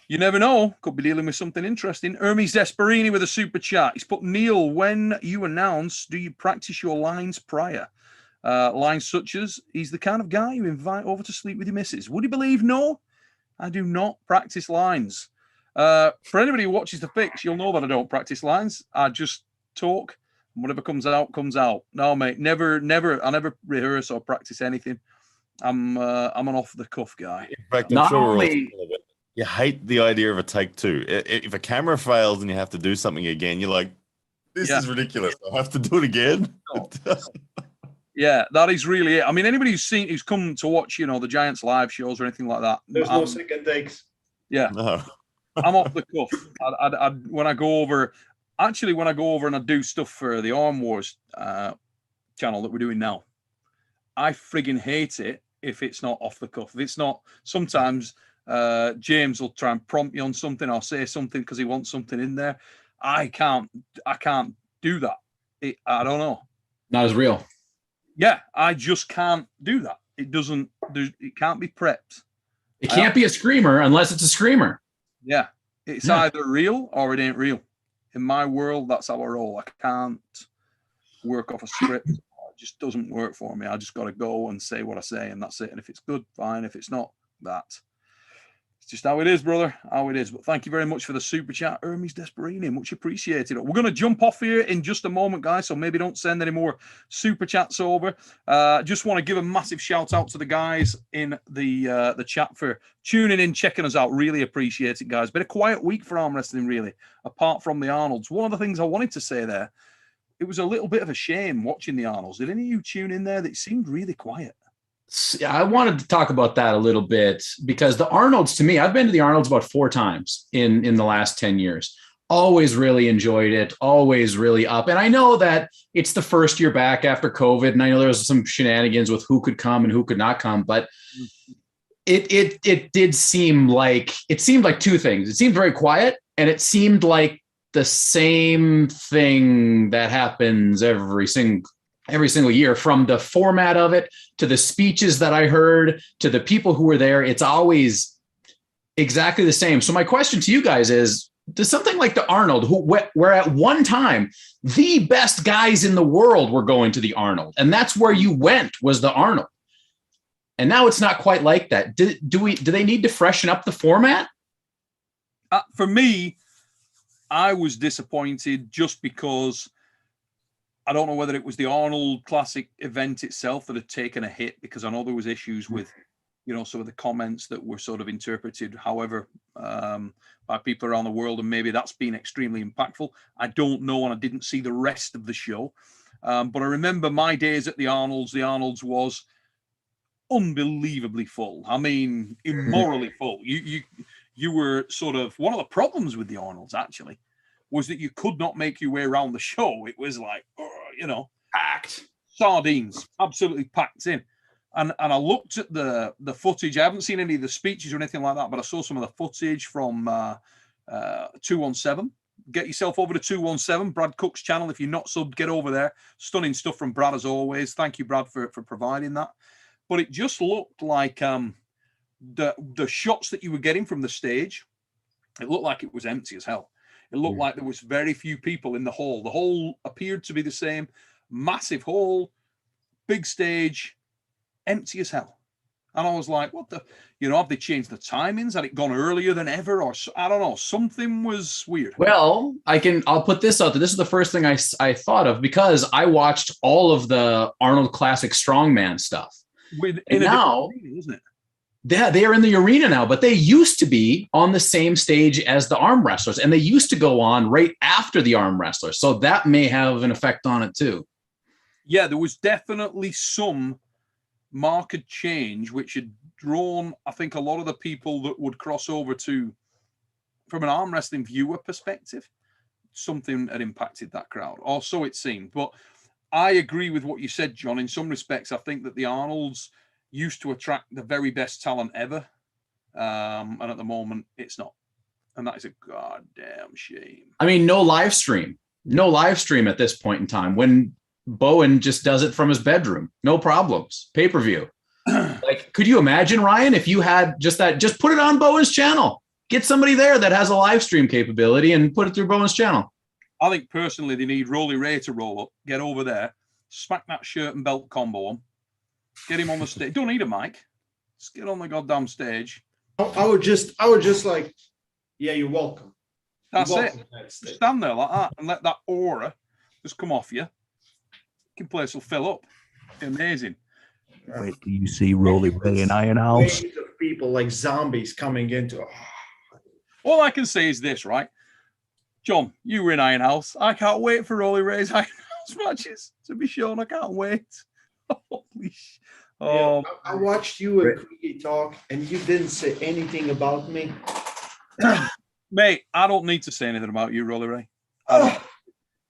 You never know. Could be dealing with something interesting. Hermes Desperini with a super chat. He's put, Neil, when you announce, do you practice your lines prior? Lines such as, he's the kind of guy you invite over to sleep with your missus. Would you believe? No, I do not practice lines. For anybody who watches the fix, you'll know that I don't practice lines. I just talk. And whatever comes out, comes out. No, mate, never. I never rehearse or practice anything. I'm an off the cuff guy. In fact, I'm Not sure we're all only- full of it. You hate the idea of a take two. If a camera fails and you have to do something again, you're like, this is ridiculous. I have to do it again. No. Yeah, that is really it. I mean, anybody who's come to watch, the Giants live shows or anything like that. There's no second takes. Yeah, No. I'm off the cuff. When I go over and I do stuff for the Arm Wars channel that we're doing now, I friggin' hate it if it's not off the cuff. If it's not, sometimes James will try and prompt me on something or say something because he wants something in there. I can't do that. I don't know. Not as real. Yeah, I just can't do that. It can't be prepped. It can't be a screamer unless it's a screamer. Yeah, it's either real or it ain't real. In my world, that's how I roll. I can't work off a script. It just doesn't work for me. I just got to go and say what I say, and that's it. And if it's good, fine. If it's not, that. It's just how it is, brother. How it is. But thank you very much for the super chat, Hermes Desperini. Much appreciated. We're going to jump off here in just a moment, guys. So maybe don't send any more super chats over. Just want to give a massive shout out to the guys in the chat for tuning in, checking us out. Really appreciate it, guys. Been a quiet week for arm wrestling, really, apart from the Arnolds. One of the things I wanted to say there, it was a little bit of a shame watching the Arnolds. Did any of you tune in there? That seemed really quiet. I wanted to talk about that a little bit because the Arnolds, to me, I've been to the Arnolds about 4 times in the last 10 years. Always really enjoyed it. Always really up. And I know that it's the first year back after COVID, and I know there was some shenanigans with who could come and who could not come, but it did seem like 2 things. It seemed very quiet, and it seemed like the same thing that happens every single year, from the format of it to the speeches that I heard to the people who were there. It's always exactly the same. So my question to you guys is, does something like the Arnold, where at one time the best guys in the world were going to the Arnold, and that's where you went, was the Arnold, and now it's not quite like that. Do they need to freshen up the format? For me, I was disappointed just because I don't know whether it was the Arnold Classic event itself that had taken a hit, because I know there was issues with, some of the comments that were sort of interpreted, however, by people around the world, and maybe that's been extremely impactful. I don't know, and I didn't see the rest of the show. But I remember my days at the Arnolds. The Arnolds was unbelievably full. I mean, immorally full. You were sort of, one of the problems with the Arnolds, actually, was that you could not make your way around the show. It was like, Packed. Sardines, absolutely packed in. And I looked at the footage. I haven't seen any of the speeches or anything like that, but I saw some of the footage from 217. Get yourself over to 217, Brad Cook's channel. If you're not subbed, get over there. Stunning stuff from Brad, as always. Thank you, Brad, for providing that. But it just looked like the shots that you were getting from the stage, it looked like it was empty as hell. It looked like there was very few people in the hall. The hall appeared to be the same, massive hall, big stage, empty as hell. And I was like, what the, have they changed the timings? Had it gone earlier than ever? Or I don't know, something was weird. Well, I'll put this out there. This is the first thing I thought of, because I watched all of the Arnold Classic Strongman stuff. And now, arena, isn't it? Yeah, they are in the arena now, but they used to be on the same stage as the arm wrestlers, and they used to go on right after the arm wrestlers. So that may have an effect on it too. Yeah, there was definitely some market change, which had drawn, I think, a lot of the people that would cross over to, from an arm wrestling viewer perspective, something had impacted that crowd, or so it seemed. But I agree with what you said, John. In some respects, I think that the Arnolds used to attract the very best talent ever. And at the moment, it's not. And that is a goddamn shame. I mean, no live stream at this point in time, when Bowen just does it from his bedroom. No problems. Pay-per-view. Like, could you imagine, Ryan, if you had just put it on Bowen's channel, get somebody there that has a live stream capability and put it through Bowen's channel. I think personally, they need Rolly Ray to roll up, get over there, smack that shirt and belt combo on, get him on the stage. Don't need a mic. Just get on the goddamn stage. I would just like, yeah, you're welcome. That's it. Stand there like that and let that aura just come off you. The place will fill up. Amazing. Wait till you see Rolly Ray in Iron House. Waves of people like zombies coming into. All I can say is this, right? John, you were in Iron House. I can't wait for Rolly Ray's Iron House matches to be shown. I can't wait. Holy sh! Oh, yeah, I watched you and Creaky talk, and you didn't say anything about me. Mate, I don't need to say anything about you, Rolly Ray.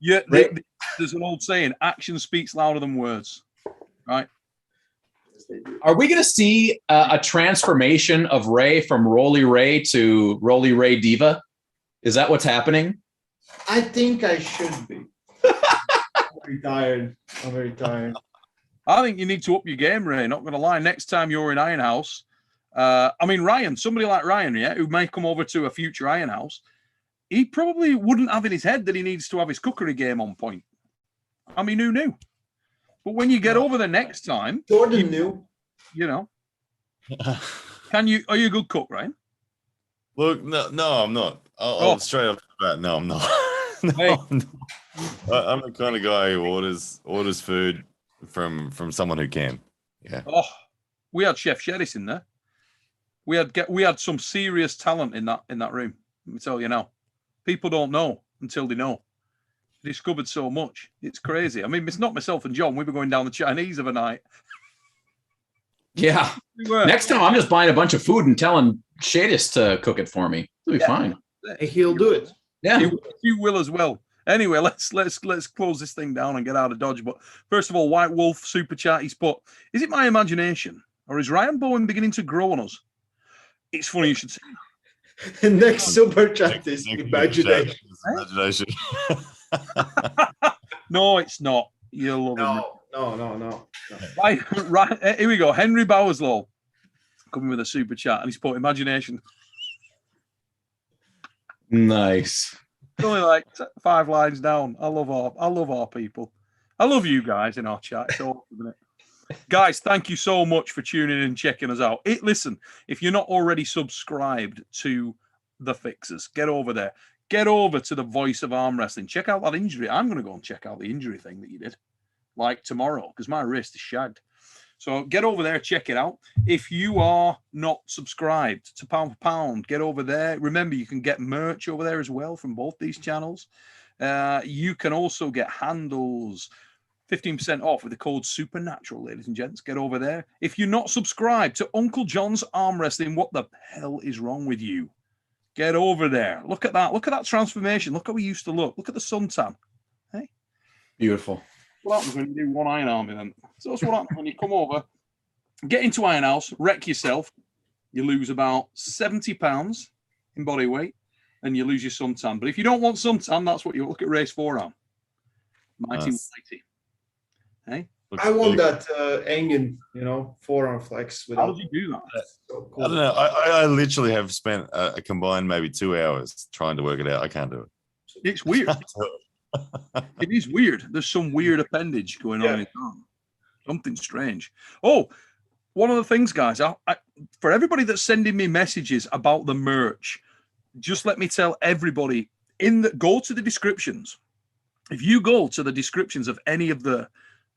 Yeah, there's an old saying: action speaks louder than words. Right? Are we going to see a transformation of Ray from Rolly Ray to Rolly Ray Diva? Is that what's happening? I think I should be. I'm very tired. I think you need to up your game, Ray. Not going to lie. Next time you're in Iron House, I mean, Ryan, somebody like Ryan, yeah, who may come over to a future Iron House, he probably wouldn't have in his head that he needs to have his cookery game on point. I mean, who knew? But when you get over there next time, Jordan knew. You know, are you a good cook, Ryan? Look, no, I'm not. I'll straight up that. No, I'm not. I'm the kind of guy who orders food from someone who can. Yeah. Oh, we had Chef Shedis in there. We had some serious talent in that room. Let me tell you now. People don't know until they know. Discovered so much. It's crazy. I mean, it's not myself and John. We were going down the Chinese of a night. Yeah. Next time, I'm just buying a bunch of food and telling Shadis to cook it for me. It'll be fine. He'll do it. Yeah, you will as well. Anyway, let's close this thing down and get out of Dodge. But first of all, White Wolf super chat. He's put: is it my imagination or is Ryan Bowen beginning to grow on us? It's funny you should say. The next super chat is imagination. Imagination. No, it's not. You'll love it. No. Right, here we go. Henry Bowerslow coming with a super chat, and he's put imagination. Nice. Only like 5 lines down. I love our people. I love you guys in our chat. It's awesome, isn't it? Guys, thank you so much for tuning in and checking us out. Listen, if you're not already subscribed to The Fixers, get over there. Get over to the Voice of Arm Wrestling. Check out that injury. I'm going to go and check out the injury thing that you did, like tomorrow, because my wrist is shagged. So get over there, check it out. If you are not subscribed to Pound for Pound, get over there. Remember, you can get merch over there as well from both these channels. You can also get handles, 15% off with the code Supernatural, ladies and gents. Get over there. If you're not subscribed to Uncle John's Arm Wrestling, what the hell is wrong with you? Get over there. Look at that. Look at that transformation. Look how we used to look. Look at the suntan. Hey? Beautiful. What happens when you do one Iron Army then? So that's what happens when you come over, get into Iron House, wreck yourself. You lose about 70 pounds in body weight and you lose your suntan. But if you don't want suntan, that's what you look at Race 4 on. Mighty. Hey? I want that Engen, forearm flex. How does he do that? So cool. I don't know. I literally have spent a combined maybe 2 hours trying to work it out. I can't do it. It's weird. It is weird. There's some weird appendage going on in his arm. Something strange. Oh, one of the things, guys, for everybody that's sending me messages about the merch, just let me tell everybody, go to the descriptions. If you go to the descriptions of any of the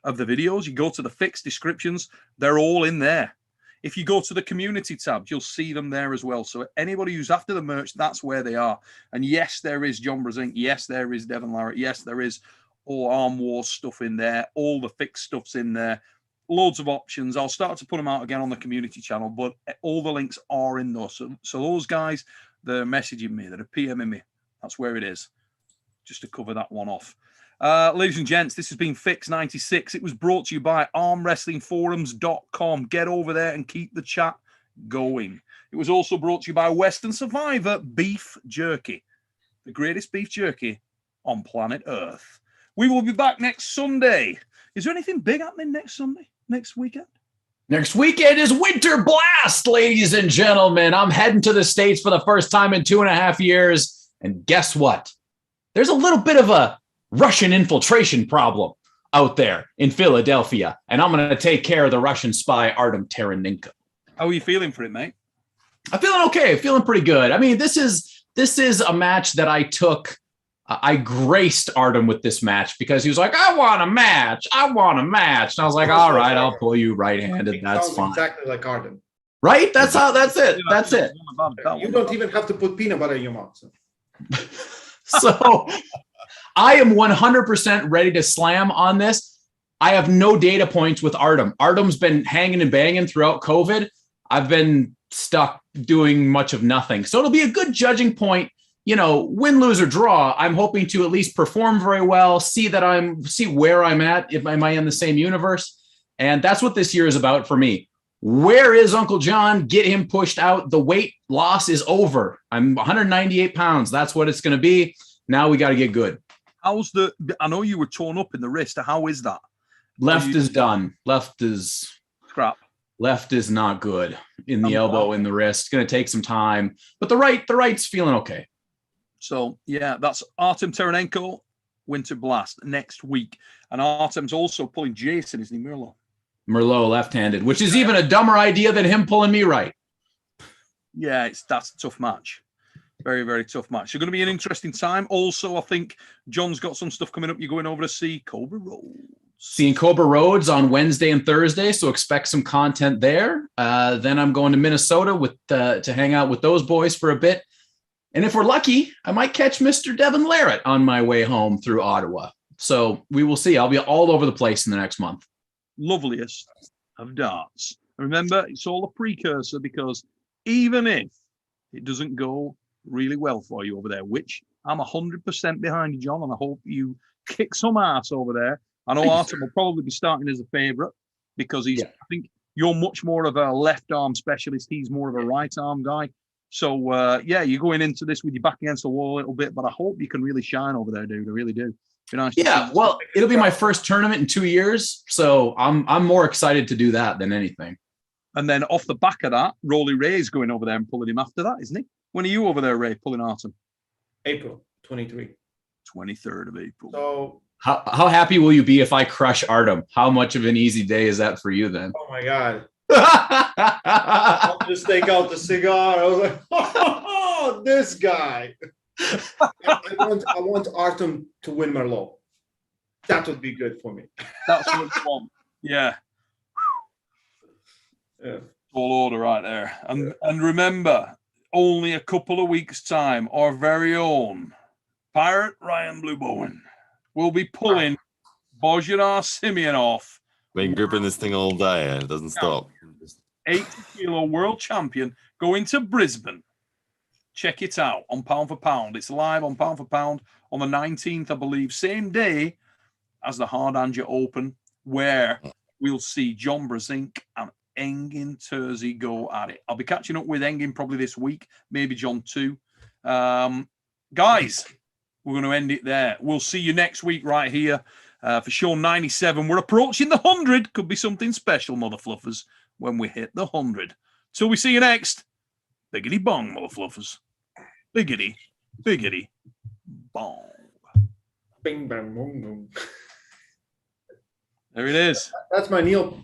videos, you go to the fixed descriptions, they're all in there. If you go to the community tab, you'll see them there as well. So anybody who's after the merch, that's where they are. And yes, there is John Brasink. Yes, there is Devon Larratt. Yes, there is all Arm Wars stuff in there. All the fixed stuff's in there. Loads of options. I'll start to put them out again on the community channel, but all the links are in there. So those guys, they're messaging me, they're PMing me. That's where it is. Just to cover that one off. Ladies and gents, this has been Fix 96. It was brought to you by armwrestlingforums.com. Get over there and keep the chat going. It was also brought to you by Western Survivor Beef Jerky, the greatest beef jerky on planet Earth. We will be back next Sunday. Is there anything big happening next Sunday, next weekend? Next weekend is Winter Blast, ladies and gentlemen. I'm heading to the States for the first time in 2.5 years. And guess what? There's a little bit of a Russian infiltration problem out there in Philadelphia. And I'm going to take care of the Russian spy, Artem Taranenko. How are you feeling for it, mate? I'm feeling okay. Feeling pretty good. I mean, this is a match that I took. I graced Artem with this match because he was like, I want a match. And I was like, all right, I'll pull you right-handed. That's fine. Exactly like Artem. Right? That's it. That's it. You don't even have to put peanut butter in your mouth. So I am 100% ready to slam on this. I have no data points with Artem. Artem's been hanging and banging throughout COVID. I've been stuck doing much of nothing. So it'll be a good judging point. Win, lose, or draw. I'm hoping to at least perform very well, see where I'm at. Am I in the same universe? And that's what this year is about for me. Where is Uncle John? Get him pushed out. The weight loss is over. I'm 198 pounds. That's what it's going to be. Now we got to get good. I know you were torn up in the wrist. How is that? Left is done. Left is crap. Left is not good in the elbow, in the wrist. It's going to take some time, but the right's feeling okay. So, yeah, that's Artem Taranenko, Winter Blast, next week. And Artem's also pulling Jason, isn't he, Merlot left-handed, which is even a dumber idea than him pulling me right. Yeah, that's a tough match. Very, very tough match. It's going to be an interesting time. Also, I think John's got some stuff coming up. You're going over to see Cobra Rhodes. Seeing Cobra Rhodes on Wednesday and Thursday, so expect some content there. Then I'm going to Minnesota to hang out with those boys for a bit. And if we're lucky, I might catch Mr. Devon Larratt on my way home through Ottawa. So we will see. I'll be all over the place in the next month. Loveliest of darts. Remember, it's all a precursor, because even if it doesn't go really well for you over there, which I'm 100% behind you, John, and I hope you kick some ass over there. I know Artem will probably be starting as a favourite because I think you're much more of a left arm specialist. He's more of a right arm guy. So, you're going into this with your back against the wall a little bit, but I hope you can really shine over there, dude. I really do. Be nice. Yeah, well, it'll be my first tournament in 2 years, so I'm more excited to do that than anything. And then off the back of that, Rolly Ray's going over there and pulling him after that, isn't he? When are you over there, Ray, pulling Artem? April 23. 23rd of April. So how happy will you be if I crush Artem? How much of an easy day is that for you then? Oh my God. I'll just take out the cigar. I was like, oh, this guy. I want Artem to win Merlot. That would be good for me. That's what you want. Yeah. All order right there. And remember, only a couple of weeks' time, our very own Pirate Ryan Blue Bowen will be pulling Bozhidar Simeonov. Been gripping this thing all day and it doesn't stop. 80-kilo world champion going to Brisbane. Check it out on Pound for Pound. It's live on Pound for Pound on the 19th, I believe, same day as the Hard Angel Open, where we'll see John Brasink and Engin Terzi go at it. I'll be catching up with Engin probably this week, maybe John too. Guys, we're going to end it there. We'll see you next week right here. For show 97, we're approaching the 100. Could be something special, mother fluffers, when we hit the 100. Till we see you next. Biggity bong, mother fluffers. Biggity, biggity bong. Bing bang boom boom. There it is. That's my Neil